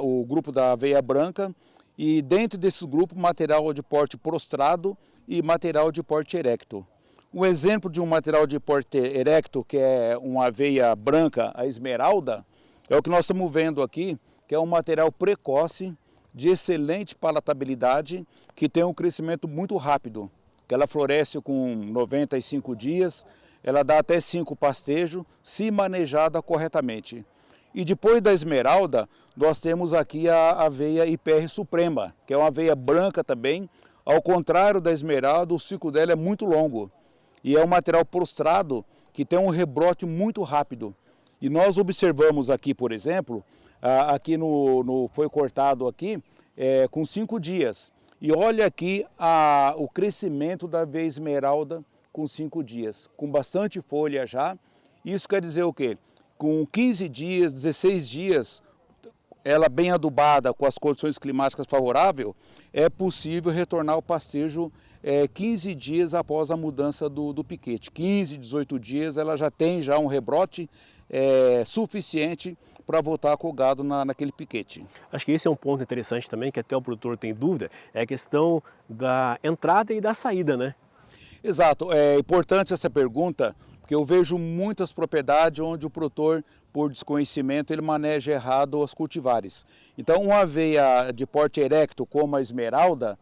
Speaker 14: O grupo da aveia branca e dentro desses grupos material de porte prostrado e material de porte erecto. Um exemplo de um material de porte erecto, que é uma aveia branca, a esmeralda, é o que nós estamos vendo aqui, que é um material precoce, de excelente palatabilidade, que tem um crescimento muito rápido, que ela floresce com 95 dias, ela dá até 5 pastejos, se manejada corretamente. E depois da esmeralda, nós temos aqui a aveia IPR Suprema, que é uma aveia branca também. Ao contrário da esmeralda, o ciclo dela é muito longo. E é um material prostrado que tem um rebrote muito rápido. E nós observamos aqui, por exemplo, aqui foi cortado aqui com 5 dias. E olha aqui o crescimento da aveia esmeralda com 5 dias, com bastante folha já. Isso quer dizer o quê? Com 15 dias, 16 dias, ela bem adubada, com as condições climáticas favoráveis, é possível retornar ao pastejo 15 dias após a mudança do piquete. 15, 18 dias ela já tem um rebrote suficiente para voltar com o gado naquele piquete.
Speaker 10: Acho que esse é um ponto interessante também, que até o produtor tem dúvida, é a questão da entrada e da saída, né?
Speaker 14: Exato, é importante essa pergunta, porque eu vejo muitas propriedades onde o produtor, por desconhecimento, ele maneja errado as cultivares. Então, uma aveia de porte erecto, como a esmeralda,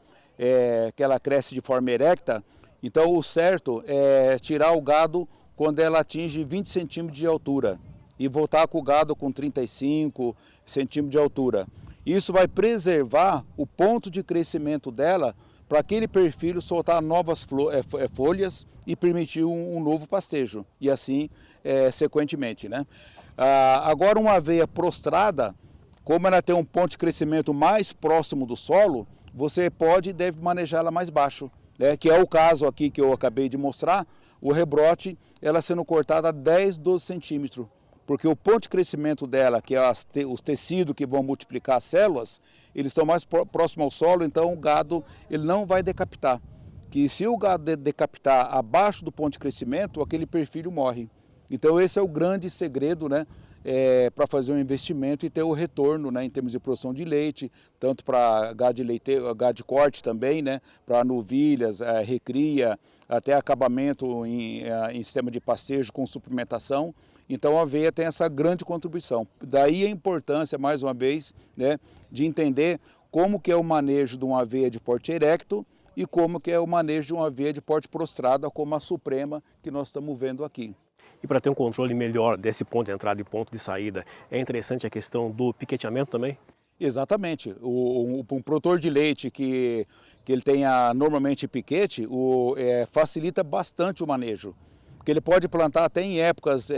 Speaker 14: que ela cresce de forma erecta, então o certo é tirar o gado quando ela atinge 20 centímetros de altura e voltar com o gado com 35 centímetros de altura. Isso vai preservar o ponto de crescimento dela para aquele perfil soltar novas folhas e permitir um novo pastejo, e assim sequentemente, né? Agora, uma aveia prostrada, como ela tem um ponto de crescimento mais próximo do solo, você pode e deve manejá-la mais baixo, né? Que é o caso aqui que eu acabei de mostrar, o rebrote, ela sendo cortada a 10, 12 centímetros, porque o ponto de crescimento dela, que é os tecidos que vão multiplicar as células, eles estão mais próximos ao solo, então o gado ele não vai decapitar. Que se o gado decapitar abaixo do ponto de crescimento, aquele perfil morre. Então esse é o grande segredo, né? para fazer um investimento e ter o retorno, né, em termos de produção de leite, tanto para gado de leite, gado de corte também, né, para novilhas, recria, até acabamento em sistema de pastejo com suplementação. Então a aveia tem essa grande contribuição. Daí a importância, mais uma vez, né, de entender como que é o manejo de uma aveia de porte erecto e como que é o manejo de uma aveia de porte prostrada, como a Suprema que nós estamos vendo aqui.
Speaker 10: E para ter um controle melhor desse ponto de entrada e ponto de saída, é interessante a questão do piqueteamento também?
Speaker 14: Exatamente. Um produtor de leite que ele tenha normalmente piquete, facilita bastante o manejo. Porque ele pode plantar até em épocas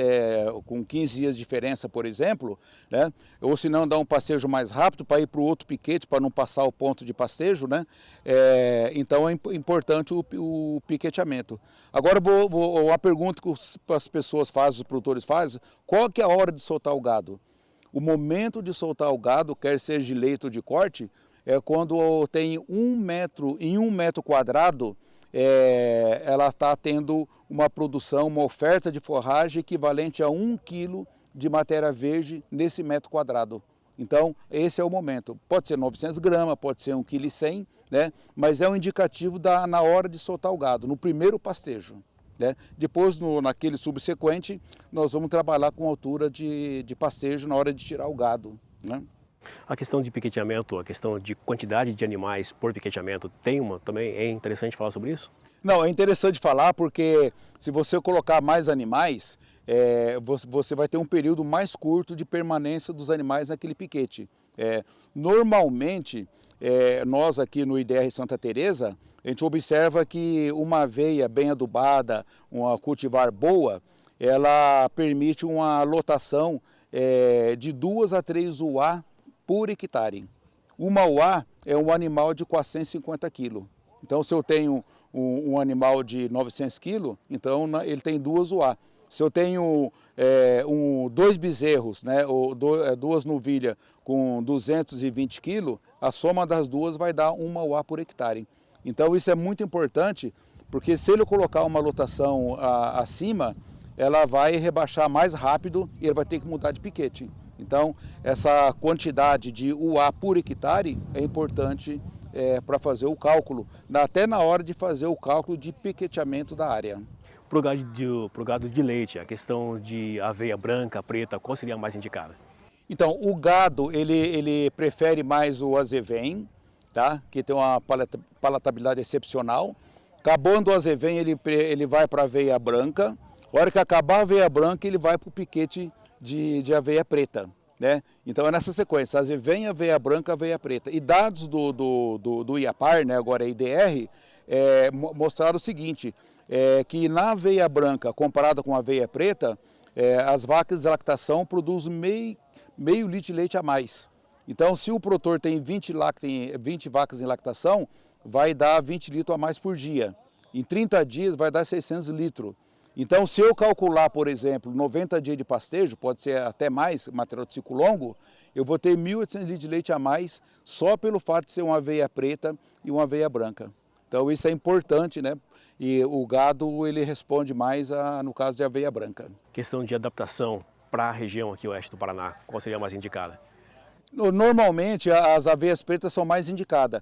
Speaker 14: com 15 dias de diferença, por exemplo, né? Ou se não, dar um pastejo mais rápido para ir para o outro piquete, para não passar o ponto de pastejo, né? Então é importante o piqueteamento. Agora, a pergunta que as pessoas fazem, os produtores fazem, qual que é a hora de soltar o gado? O momento de soltar o gado, quer seja de leite ou de corte, é quando tem 1 metro, em 1 metro quadrado, ela está tendo uma produção, uma oferta de forragem equivalente a 1 quilo de matéria verde nesse metro quadrado. Então, esse é o momento. Pode ser 900 gramas, pode ser 1,1 kg, né? Mas é um indicativo na hora de soltar o gado, no primeiro pastejo. Né? Depois, naquele subsequente, nós vamos trabalhar com altura de pastejo na hora de tirar o gado. Né?
Speaker 10: A questão de piqueteamento, a questão de quantidade de animais por piqueteamento, também é interessante falar sobre isso?
Speaker 14: Não, é interessante falar porque se você colocar mais animais, você vai ter um período mais curto de permanência dos animais naquele piquete. Normalmente, nós aqui no IDR Santa Teresa, a gente observa que uma aveia bem adubada, uma cultivar boa, ela permite uma lotação de 2 a 3 UA por hectare. Uma UA é um animal de 450 kg. Então, se eu tenho um animal de 900 kg, então ele tem 2 UA. Se eu tenho 2 bezerros, né, ou 2 novilhas com 220 kg, a soma das duas vai dar 1 UA por hectare. Então isso é muito importante, porque se ele colocar uma lotação acima, ela vai rebaixar mais rápido e ele vai ter que mudar de piquete. Então essa quantidade de UA por hectare é importante para fazer o cálculo, até na hora de fazer o cálculo de piqueteamento da área.
Speaker 10: Para o gado de leite, a questão de aveia branca, preta, qual seria a mais indicada?
Speaker 14: Então, o gado, ele prefere mais o azevém, tá? Que tem uma palatabilidade excepcional. Acabando o azevém, ele vai para a aveia branca. A hora que acabar a aveia branca, ele vai para o piquete de aveia preta. Né? Então é nessa sequência, azevém, aveia branca, aveia preta. E dados do IAPAR, né, agora é IDR, mostraram o seguinte, que na aveia branca, comparada com a aveia preta, as vacas de lactação produzem meio litro de leite a mais. Então se o produtor tem 20 vacas em lactação, vai dar 20 litros a mais por dia. Em 30 dias vai dar 600 litros. Então, se eu calcular, por exemplo, 90 dias de pastejo, pode ser até mais, material de ciclo longo, eu vou ter 1.800 litros de leite a mais só pelo fato de ser uma aveia preta e uma aveia branca. Então, isso é importante, né? E o gado, ele responde mais no caso de aveia branca.
Speaker 10: Questão de adaptação para a região aqui oeste do Paraná, qual seria a mais indicada?
Speaker 14: Normalmente, as aveias pretas são mais indicadas.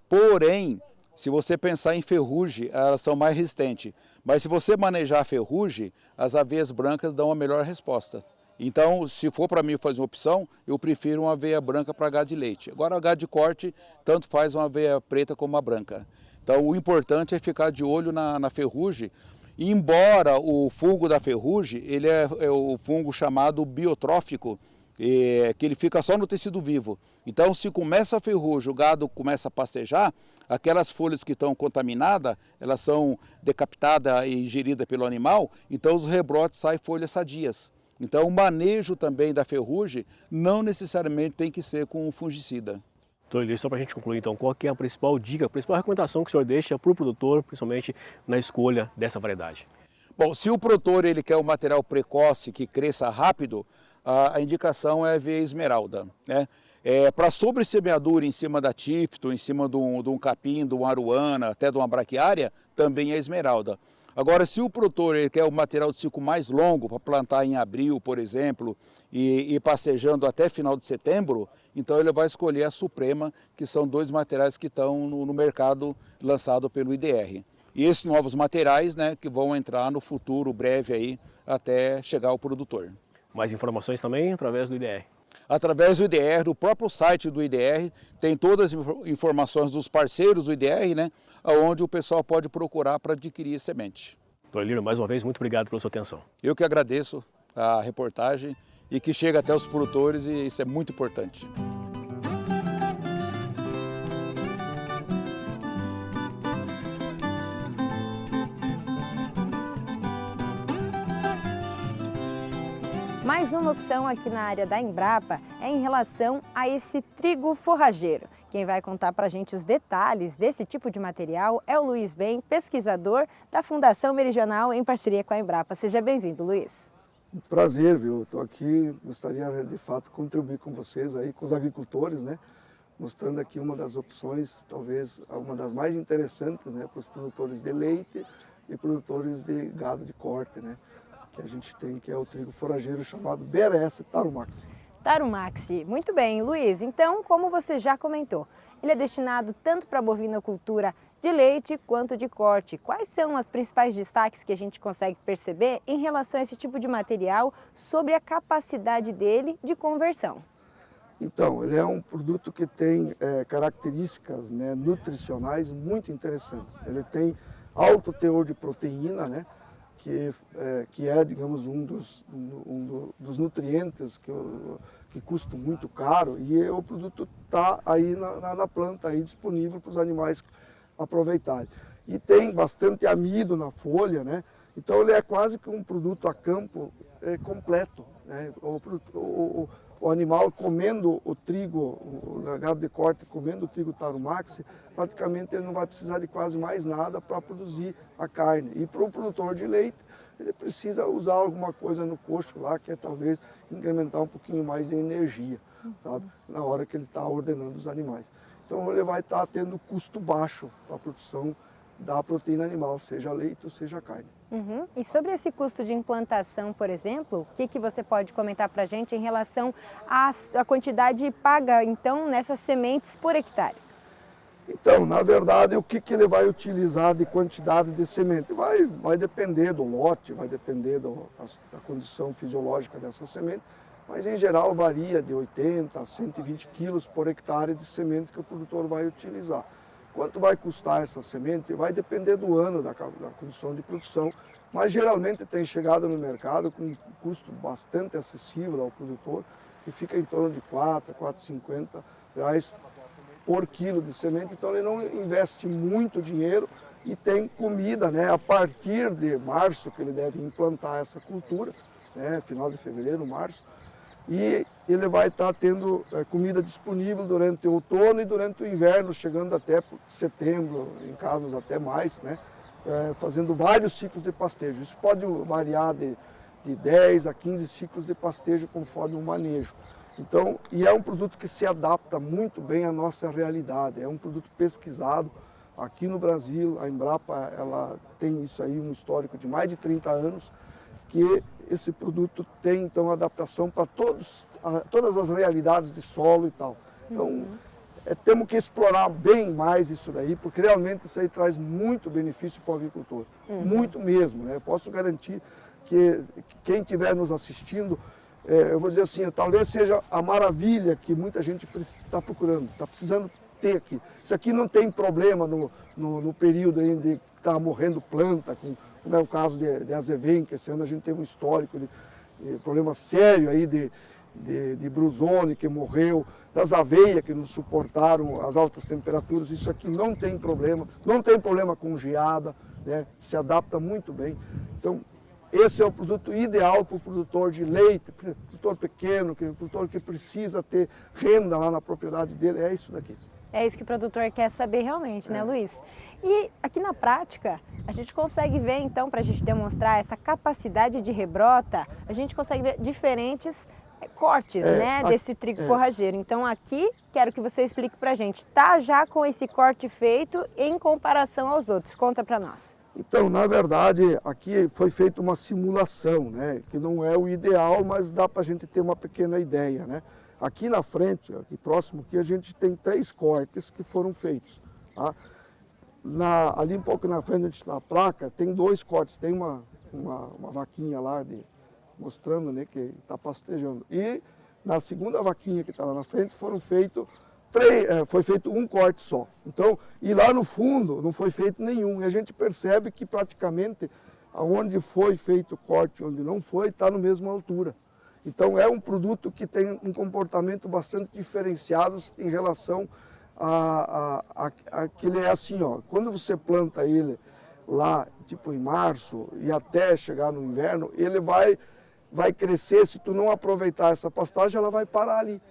Speaker 14: Porém, se você pensar em ferrugem, elas são mais resistentes. Mas se você manejar a ferrugem, as aveias brancas dão a melhor resposta. Então, se for para mim fazer uma opção, eu prefiro uma aveia branca para gado de leite. Agora, gado de corte, tanto faz uma aveia preta como a branca. Então, o importante é ficar de olho na ferrugem. E embora o fungo da ferrugem, ele é o fungo chamado biotrófico, que ele fica só no tecido vivo. Então, se começa a ferrugem, o gado começa a pastejar, aquelas folhas que estão contaminadas, elas são decapitadas e ingeridas pelo animal, então os rebrotes saem folhas sadias. Então, o manejo também da ferrugem não necessariamente tem que ser com fungicida.
Speaker 10: Doutor Eli, só para a gente concluir, então, qual que é a principal dica, a principal recomendação que o senhor deixa para o produtor, principalmente na escolha dessa variedade?
Speaker 14: Bom, se o produtor ele quer um material precoce que cresça rápido, a indicação é a aveia esmeralda. Né? Para sobressemeadura em cima da tífito, em cima de um capim, de uma aruana, até de uma braquiária, também é esmeralda. Agora, se o produtor ele quer o material de ciclo mais longo, para plantar em abril, por exemplo, e ir pastejando até final de setembro, então ele vai escolher a Suprema, que são 2 materiais que estão no mercado lançado pelo IDR. E esses novos materiais, né, que vão entrar no futuro breve aí, até chegar ao produtor.
Speaker 10: Mais informações também através do IDR.
Speaker 14: Através do IDR, do próprio site do IDR, tem todas as informações dos parceiros do IDR, né, onde o pessoal pode procurar para adquirir semente.
Speaker 10: Doutor Elírio, mais uma vez, muito obrigado pela sua atenção.
Speaker 14: Eu que agradeço a reportagem e que chega até os produtores, e isso é muito importante.
Speaker 1: Mais uma opção aqui na área da Embrapa é em relação a esse trigo forrageiro. Quem vai contar para a gente os detalhes desse tipo de material é o Luiz Ben, pesquisador da Fundação Meridional em parceria com a Embrapa. Seja bem-vindo, Luiz.
Speaker 15: Prazer, viu? Estou aqui, gostaria de fato contribuir com vocês aí, com os agricultores, né? Mostrando aqui uma das opções, talvez uma das mais interessantes, né, para os produtores de leite e produtores de gado de corte, né? Que a gente tem, que é o trigo forageiro chamado BRS Tarumaxi.
Speaker 1: Tarumaxi, muito bem, Luiz. Então, como você já comentou, ele é destinado tanto para a bovinocultura de leite quanto de corte. Quais são os principais destaques que a gente consegue perceber em relação a esse tipo de material sobre a capacidade dele de conversão?
Speaker 15: Então, ele é um produto que tem características, né, nutricionais muito interessantes. Ele tem alto teor de proteína, né? Que é, digamos, um dos nutrientes que custa muito caro, e o produto está aí na planta, aí disponível para os animais aproveitarem. E tem bastante amido na folha, né? Então ele é quase que um produto a campo completo, né? O animal comendo o trigo, o gado de corte comendo o trigo Tarumaxi, praticamente ele não vai precisar de quase mais nada para produzir a carne. E para o produtor de leite, ele precisa usar alguma coisa no coxo lá, que é talvez incrementar um pouquinho mais de energia, sabe? Na hora que ele está ordenando os animais. Então ele vai estar tendo custo baixo para a produção da proteína animal, seja leite ou seja carne.
Speaker 1: Uhum. E sobre esse custo de implantação, por exemplo, o que você pode comentar para a gente em relação à quantidade paga, então, nessas sementes por hectare?
Speaker 15: Então, na verdade, o que ele vai utilizar de quantidade de semente? Vai depender do lote, vai depender da condição fisiológica dessa semente, mas em geral varia de 80 a 120 quilos por hectare de semente que o produtor vai utilizar. Quanto vai custar essa semente? Vai depender do ano, da condição de produção, mas geralmente tem chegado no mercado com um custo bastante acessível ao produtor, que fica em torno de R$ 4,50 por quilo de semente. Então ele não investe muito dinheiro e tem comida, né? A partir de março que ele deve implantar essa cultura, né? Final de fevereiro, março, e ele vai estar tendo comida disponível durante o outono e durante o inverno, chegando até setembro, em casos até mais, né? Fazendo vários ciclos de pastejo. Isso pode variar de 10 a 15 ciclos de pastejo conforme o manejo. Então, e é um produto que se adapta muito bem à nossa realidade, é um produto pesquisado aqui no Brasil. A Embrapa, ela tem isso aí, um histórico de mais de 30 anos, que esse produto tem, então, adaptação para todas as realidades de solo e tal. Então, temos que explorar bem mais isso daí, porque realmente isso aí traz muito benefício para o agricultor, muito mesmo, né? Eu posso garantir que quem estiver nos assistindo, eu vou dizer assim, talvez seja a maravilha que muita gente está procurando, está precisando ter aqui. Isso aqui não tem problema no período ainda que está morrendo planta, como é o caso de azevém, que esse ano a gente teve um histórico de problema sério aí de brusone que morreu, das aveias que não suportaram as altas temperaturas. Isso aqui não tem problema com geada, né? Se adapta muito bem. Então, esse é o produto ideal para o produtor de leite, produtor pequeno, produtor que precisa ter renda lá na propriedade dele, é isso daqui.
Speaker 1: É isso que o produtor quer saber realmente, né, Luiz? E aqui na prática, a gente consegue ver, então, para a gente demonstrar essa capacidade de rebrota, a gente consegue ver diferentes cortes, né, desse trigo forrageiro. Então aqui, quero que você explique para a gente, tá já com esse corte feito em comparação aos outros? Conta para nós.
Speaker 15: Então, na verdade, aqui foi feita uma simulação, né? Que não é o ideal, mas dá para a gente ter uma pequena ideia, né? Aqui na frente, aqui próximo, aqui a gente tem 3 cortes que foram feitos, tá? Ali um pouco na frente da placa tem 2 cortes, tem uma vaquinha lá mostrando, né, que está pastejando. E na segunda vaquinha que está lá na frente foi feito um corte só. Então, e lá no fundo não foi feito nenhum. E a gente percebe que praticamente onde foi feito o corte, onde não foi, está na mesma altura. Então é um produto que tem um comportamento bastante diferenciado em relação a que ele é assim, ó. Quando você planta ele lá, tipo em março, e até chegar no inverno, ele vai crescer. Se tu não aproveitar essa pastagem, ela vai parar ali.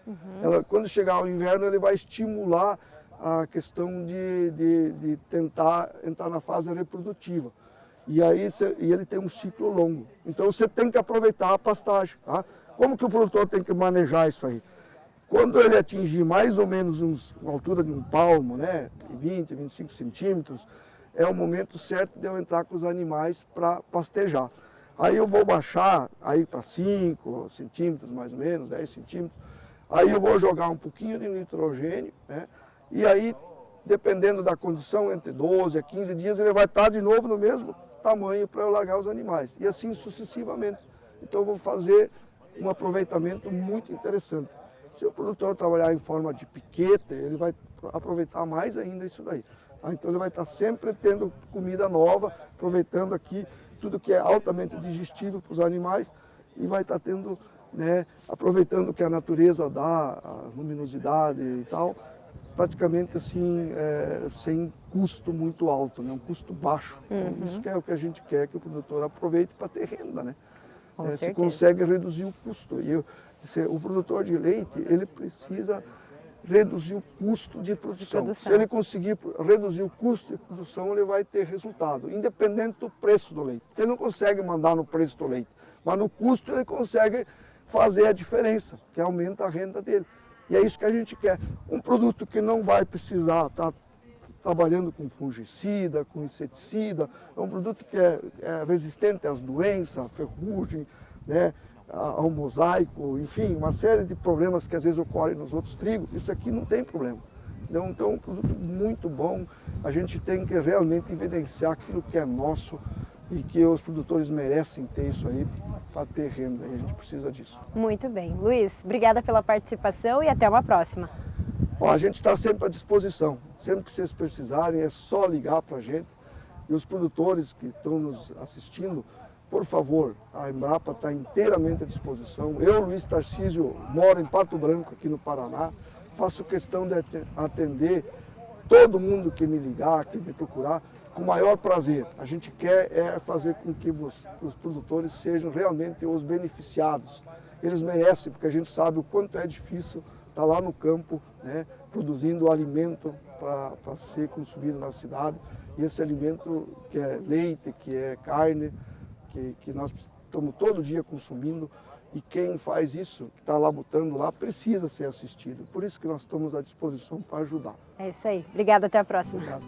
Speaker 15: Quando chegar o inverno, ele vai estimular a questão de tentar entrar na fase reprodutiva. E aí ele tem um ciclo longo. Então você tem que aproveitar a pastagem, tá? Como que o produtor tem que manejar isso aí? Quando ele atingir mais ou menos uma altura de um palmo, né, 20, 25 centímetros, é o momento certo de eu entrar com os animais para pastejar. Aí eu vou baixar aí para 5 centímetros, mais ou menos, 10 centímetros. Aí eu vou jogar um pouquinho de nitrogênio, né? E aí, dependendo da condição, entre 12 a 15 dias, ele vai estar de novo no mesmo tamanho para eu largar os animais. E assim sucessivamente. Então eu vou fazer um aproveitamento muito interessante. Se o produtor trabalhar em forma de piqueta, ele vai aproveitar mais ainda isso daí. Então ele vai estar sempre tendo comida nova, aproveitando aqui tudo que é altamente digestível para os animais e vai estar tendo, né, aproveitando que a natureza dá, a luminosidade e tal, praticamente assim, sem custo muito alto, né, um custo baixo. Então, isso que é o que a gente quer, que o produtor aproveite para ter renda, né? Se consegue reduzir o custo. O produtor de leite, ele precisa reduzir o custo de produção. Se ele conseguir reduzir o custo de produção, ele vai ter resultado, independente do preço do leite. Porque ele não consegue mandar no preço do leite, mas no custo ele consegue fazer a diferença, que aumenta a renda dele. E é isso que a gente quer. Um produto que não vai precisar estar trabalhando com fungicida, com inseticida, é um produto que é resistente às doenças, à ferrugem, né, ao mosaico, enfim, uma série de problemas que às vezes ocorrem nos outros trigos. Isso aqui não tem problema. Então é um produto muito bom. A gente tem que realmente evidenciar aquilo que é nosso e que os produtores merecem ter isso aí para ter renda. E a gente precisa disso.
Speaker 8: Muito bem. Luiz, obrigada pela participação e até uma próxima.
Speaker 15: A gente está sempre à disposição. Sempre que vocês precisarem, é só ligar para a gente. E os produtores que estão nos assistindo, por favor, a Embrapa está inteiramente à disposição. Eu, Luiz Tarcísio, moro em Pato Branco, aqui no Paraná. Faço questão de atender todo mundo que me ligar, que me procurar, com o maior prazer. A gente quer fazer com que os produtores sejam realmente os beneficiados. Eles merecem, porque a gente sabe o quanto é difícil estar lá no campo, né, produzindo alimento para ser consumido na cidade. E esse alimento que é leite, que é carne, que nós estamos todo dia consumindo, e quem faz isso, que está lá botando lá, precisa ser assistido. Por isso que nós estamos à disposição para ajudar.
Speaker 8: É isso aí. Obrigada, até a próxima.
Speaker 15: Obrigado.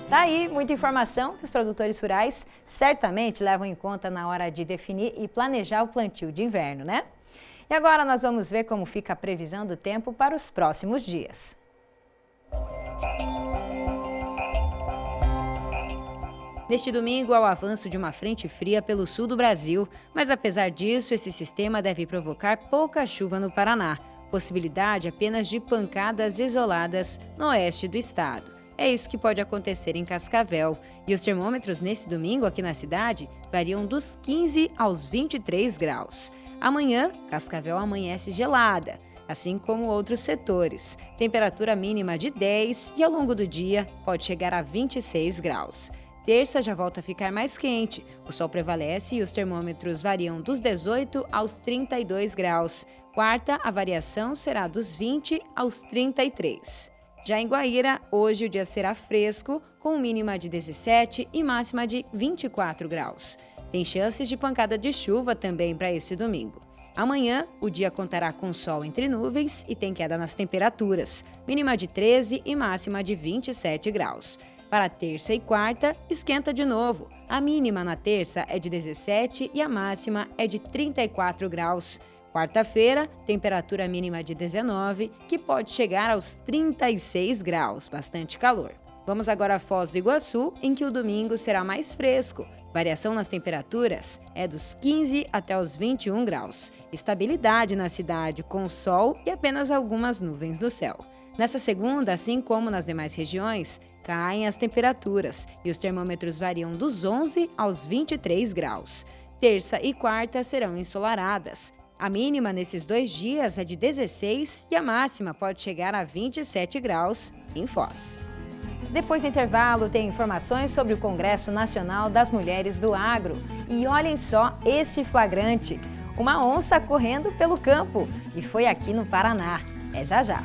Speaker 1: Tá aí muita informação que os produtores rurais certamente levam em conta na hora de definir e planejar o plantio de inverno, né? E agora nós vamos ver como fica a previsão do tempo para os próximos dias. Neste domingo, há o avanço de uma frente fria pelo sul do Brasil, mas apesar disso, esse sistema deve provocar pouca chuva no Paraná, possibilidade apenas de pancadas isoladas no oeste do estado. É isso que pode acontecer em Cascavel. E os termômetros nesse domingo aqui na cidade variam dos 15 aos 23 graus. Amanhã, Cascavel amanhece gelada, assim como outros setores. Temperatura mínima de 10 e ao longo do dia pode chegar a 26 graus. Terça já volta a ficar mais quente. O sol prevalece e os termômetros variam dos 18 aos 32 graus. Quarta, a variação será dos 20 aos 33. Já em Guaíra, hoje o dia será fresco, com mínima de 17 e máxima de 24 graus. Tem chances de pancada de chuva também para esse domingo. Amanhã, o dia contará com sol entre nuvens e tem queda nas temperaturas, mínima de 13 e máxima de 27 graus. Para terça e quarta, esquenta de novo. A mínima na terça é de 17 e a máxima é de 34 graus. Quarta-feira, temperatura mínima de 19, que pode chegar aos 36 graus, bastante calor. Vamos agora a Foz do Iguaçu, em que o domingo será mais fresco. Variação nas temperaturas é dos 15 até os 21 graus. Estabilidade na cidade, com sol e apenas algumas nuvens no céu. Nessa segunda, assim como nas demais regiões, caem as temperaturas e os termômetros variam dos 11 aos 23 graus. Terça e quarta serão ensolaradas. A mínima nesses 2 dias é de 16 e a máxima pode chegar a 27 graus em Foz. Depois do intervalo, tem informações sobre o Congresso Nacional das Mulheres do Agro. E olhem só esse flagrante: uma onça correndo pelo campo. E foi aqui no Paraná. É já já.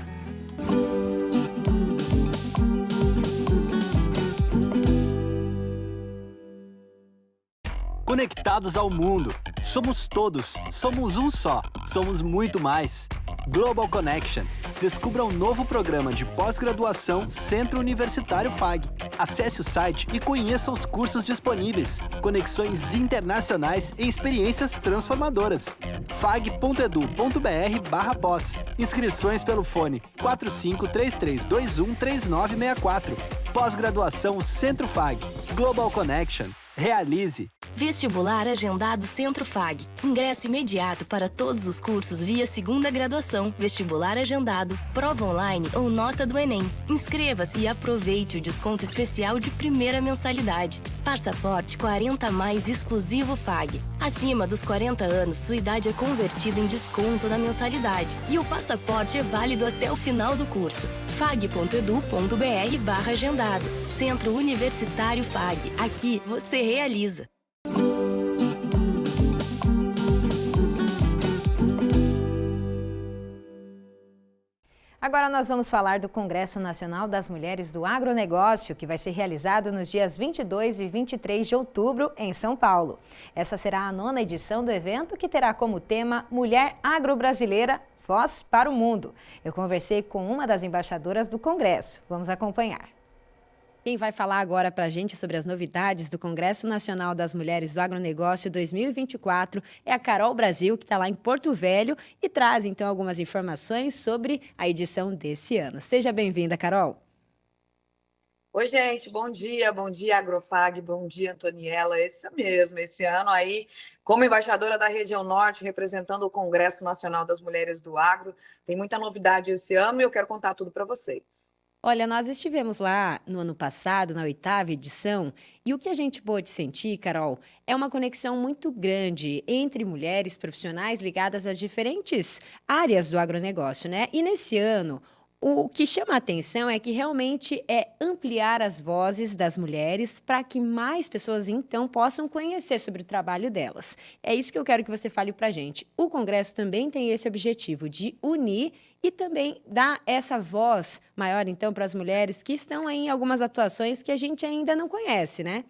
Speaker 11: Conectados ao mundo. Somos todos. Somos um só. Somos muito mais. Global Connection. Descubra um novo programa de pós-graduação Centro Universitário FAG. Acesse o site e conheça os cursos disponíveis. Conexões internacionais e experiências transformadoras. fag.edu.br/pós. Inscrições pelo fone 4533213964. Pós-graduação Centro FAG. Global Connection. Realize.
Speaker 12: Vestibular agendado Centro FAG. Ingresso imediato para todos os cursos via segunda graduação, vestibular agendado, prova online ou nota do Enem. Inscreva-se e aproveite o desconto especial de primeira mensalidade. Passaporte 40+ exclusivo FAG. Acima dos 40 anos, sua idade é convertida em desconto na mensalidade. E o passaporte é válido até o final do curso. fag.edu.br/agendado. Centro Universitário FAG. Aqui você realiza.
Speaker 1: Agora nós vamos falar do Congresso Nacional das Mulheres do Agronegócio, que vai ser realizado nos dias 22 e 23 de outubro em São Paulo. Essa será a 9ª edição do evento, que terá como tema Mulher Agro-Brasileira, Voz para o Mundo. Eu conversei com uma das embaixadoras do Congresso. Vamos acompanhar. Quem vai falar agora para a gente sobre as novidades do Congresso Nacional das Mulheres do Agronegócio 2024 é a Carol Brasil, que está lá em Porto Velho e traz, então, algumas informações sobre a edição desse ano. Seja bem-vinda, Carol.
Speaker 16: Oi, gente, bom dia Agrofag, bom dia Antoniela, esse mesmo, esse ano aí, como embaixadora da região norte, representando o Congresso Nacional das Mulheres do Agro, tem muita novidade esse ano e eu quero contar tudo para vocês.
Speaker 1: Olha, nós estivemos lá no ano passado, na 8ª edição, e o que a gente pôde sentir, Carol, é uma conexão muito grande entre mulheres profissionais ligadas às diferentes áreas do agronegócio, né? E nesse ano, o que chama a atenção é que realmente é ampliar as vozes das mulheres para que mais pessoas, então, possam conhecer sobre o trabalho delas. É isso que eu quero que você fale para a gente. O Congresso também tem esse objetivo de unir e também dar essa voz maior, então, para as mulheres que estão aí em algumas atuações que a gente ainda não conhece, né?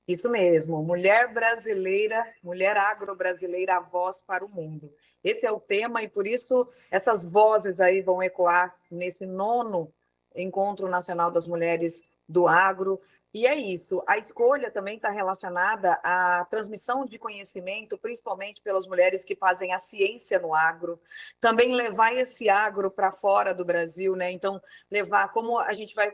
Speaker 16: Isso mesmo, mulher brasileira, mulher agro-brasileira, a voz para o mundo. Esse é o tema e por isso essas vozes aí vão ecoar nesse 9º Encontro Nacional das Mulheres do Agro. E é isso, a escolha também está relacionada à transmissão de conhecimento, principalmente pelas mulheres que fazem a ciência no agro, também levar esse agro para fora do Brasil, né? Então, levar, como a gente vai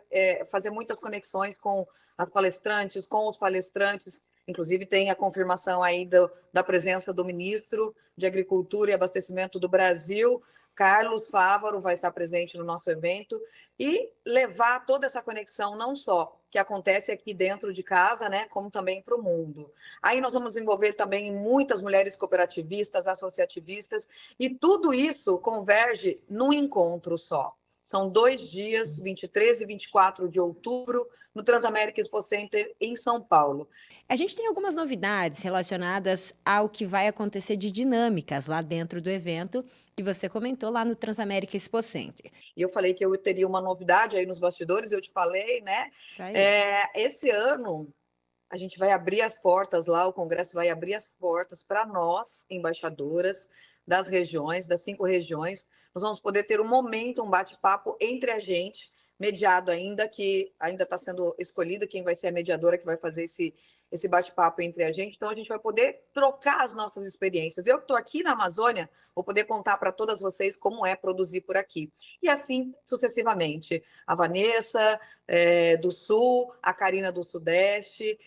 Speaker 16: fazer muitas conexões com as palestrantes, com os palestrantes, inclusive tem a confirmação aí da presença do ministro de Agricultura e Abastecimento do Brasil, Carlos Fávaro, vai estar presente no nosso evento, e levar toda essa conexão, não só que acontece aqui dentro de casa, né, como também para o mundo. Aí nós vamos envolver também muitas mulheres cooperativistas, associativistas, e tudo isso converge num encontro só. São 2 dias, 23 e 24 de outubro, no Transamérica Expo Center, em São Paulo.
Speaker 1: A gente tem algumas novidades relacionadas ao que vai acontecer de dinâmicas lá dentro do evento, que você comentou lá no Transamérica Expo Center.
Speaker 16: E eu falei que eu teria uma novidade aí nos bastidores, eu te falei, né? Esse ano, a gente vai abrir as portas lá, o Congresso vai abrir as portas para nós, embaixadoras, das regiões, das 5 regiões. Nós vamos poder ter um momento, um bate-papo entre a gente, mediado ainda, que ainda está sendo escolhido quem vai ser a mediadora que vai fazer esse bate-papo entre a gente. Então, a gente vai poder trocar as nossas experiências. Eu que estou aqui na Amazônia, vou poder contar para todas vocês como é produzir por aqui. E assim, sucessivamente. A Vanessa, do Sul, a Karina do Sudeste,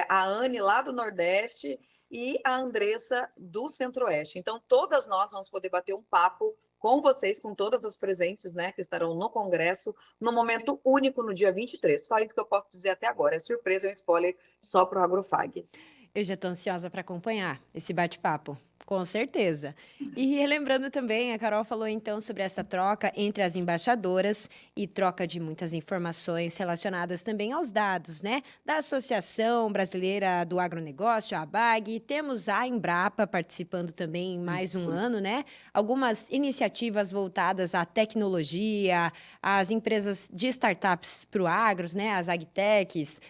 Speaker 16: a Anne lá do Nordeste e a Andressa do Centro-Oeste. Então, todas nós vamos poder bater um papo com vocês, com todas as presentes, né, que estarão no Congresso, num momento único no dia 23. Só isso que eu posso dizer até agora. É surpresa, é um spoiler só para o Agrofag.
Speaker 1: Eu já estou ansiosa para acompanhar esse bate-papo. Com certeza. E relembrando também, a Carol falou então sobre essa troca entre as embaixadoras e troca de muitas informações relacionadas também aos dados, né? Da Associação Brasileira do Agronegócio, a ABAG. Temos a Embrapa participando também em mais um ano, né? Algumas iniciativas voltadas à tecnologia, às empresas de startups para o agros, né? As agtechs.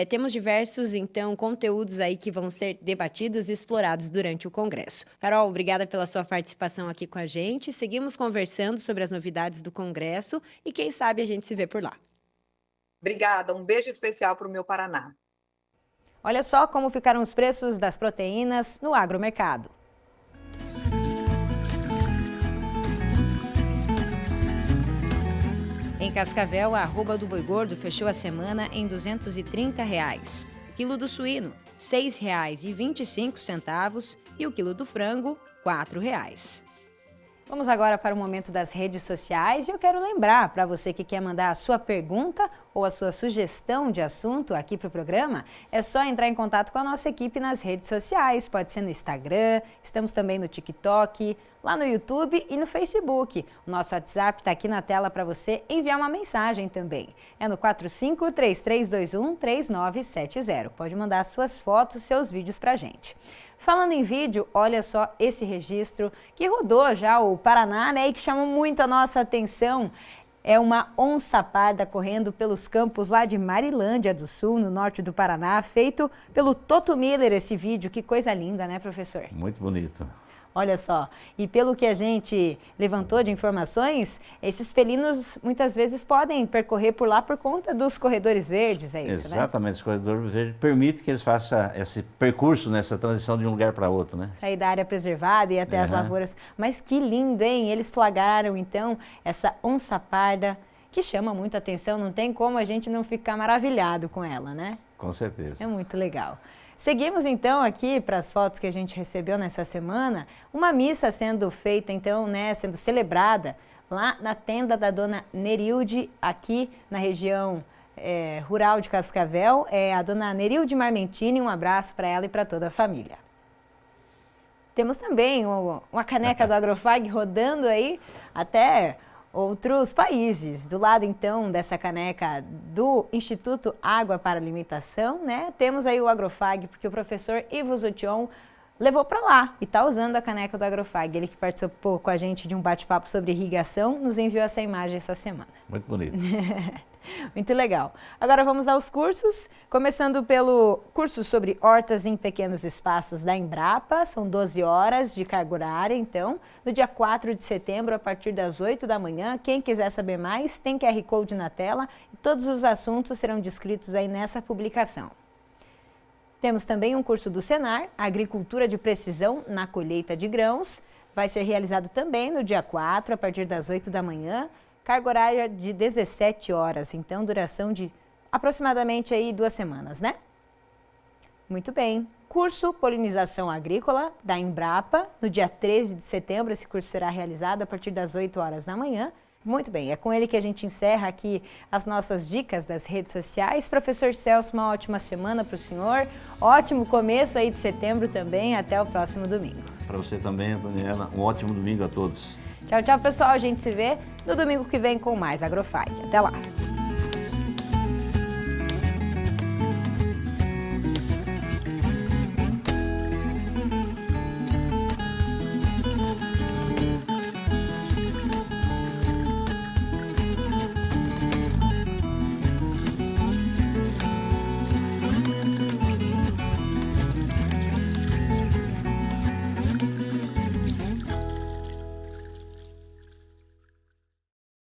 Speaker 1: Temos diversos, então, conteúdos aí que vão ser debatidos e explorados durante o Congresso. Carol, obrigada pela sua participação aqui com a gente. Seguimos conversando sobre as novidades do Congresso e quem sabe a gente se vê por lá.
Speaker 16: Obrigada, um beijo especial para o meu Paraná.
Speaker 1: Olha só como ficaram os preços das proteínas no agromercado. Em Cascavel, a arroba do boi gordo fechou a semana em R$ 230. Quilo do suíno, R$ 6,25 e o quilo do frango, R$ 4,00. Vamos agora para o momento das redes sociais e eu quero lembrar para você que quer mandar a sua pergunta ou a sua sugestão de assunto aqui para o programa, é só entrar em contato com a nossa equipe nas redes sociais, pode ser no Instagram, estamos também no TikTok, lá no YouTube e no Facebook. O nosso WhatsApp está aqui na tela para você enviar uma mensagem também. É no 45-3321-3970. Pode mandar suas fotos, seus vídeos para a gente. Falando em vídeo, olha só esse registro que rodou já o Paraná, né, e que chamou muito a nossa atenção. É uma onça parda correndo pelos campos lá de Marilândia do Sul, no norte do Paraná, feito pelo Toto Miller esse vídeo. Que coisa linda, né, professor?
Speaker 2: Muito bonito.
Speaker 1: Olha só, e pelo que a gente levantou de informações, esses felinos muitas vezes podem percorrer por lá por conta dos corredores verdes, é isso,
Speaker 2: Exatamente, os corredores verdes permitem que eles façam esse percurso, nessa transição de um lugar para outro, né?
Speaker 1: Sair da área preservada e ir até as lavouras. Mas que lindo, hein? Eles flagraram, então, essa onça parda, que chama muito a atenção, não tem como a gente não ficar maravilhado com ela, né?
Speaker 2: Com certeza.
Speaker 1: É muito legal. Seguimos então aqui para as fotos que a gente recebeu nessa semana, uma missa sendo feita então, né, sendo celebrada lá na tenda da dona Nerilde, aqui na região rural de Cascavel. É a dona Nerilde Marmentini, um abraço para ela e para toda a família. Temos também uma caneca do Agrofag rodando aí até outros países. Do lado, então, dessa caneca do Instituto Água para Alimentação, né? Temos aí o Agrofag, porque o professor Ivo Zution levou para lá e está usando a caneca do Agrofag. Ele que participou com a gente de um bate-papo sobre irrigação, nos enviou essa imagem essa semana.
Speaker 2: Muito bonito.
Speaker 1: Muito legal. Agora vamos aos cursos, começando pelo curso sobre hortas em pequenos espaços da Embrapa. São 12 horas de carga horária, então, no dia 4 de setembro, a partir das 8 da manhã. Quem quiser saber mais, tem QR Code na tela e todos os assuntos serão descritos aí nessa publicação. Temos também um curso do Senar, Agricultura de Precisão na Colheita de Grãos. Vai ser realizado também no dia 4, a partir das 8 da manhã. Carga horária de 17 horas, então duração de aproximadamente aí 2 semanas, né? Muito bem. Curso Polinização Agrícola da Embrapa, no dia 13 de setembro, esse curso será realizado a partir das 8 horas da manhã. Muito bem, é com ele que a gente encerra aqui as nossas dicas das redes sociais. Professor Celso, uma ótima semana para o senhor, ótimo começo aí de setembro também, até o próximo domingo.
Speaker 2: Para você também, Daniela, um ótimo domingo a todos.
Speaker 1: Tchau, tchau, pessoal. A gente se vê no domingo que vem com mais Agrofag. Até lá!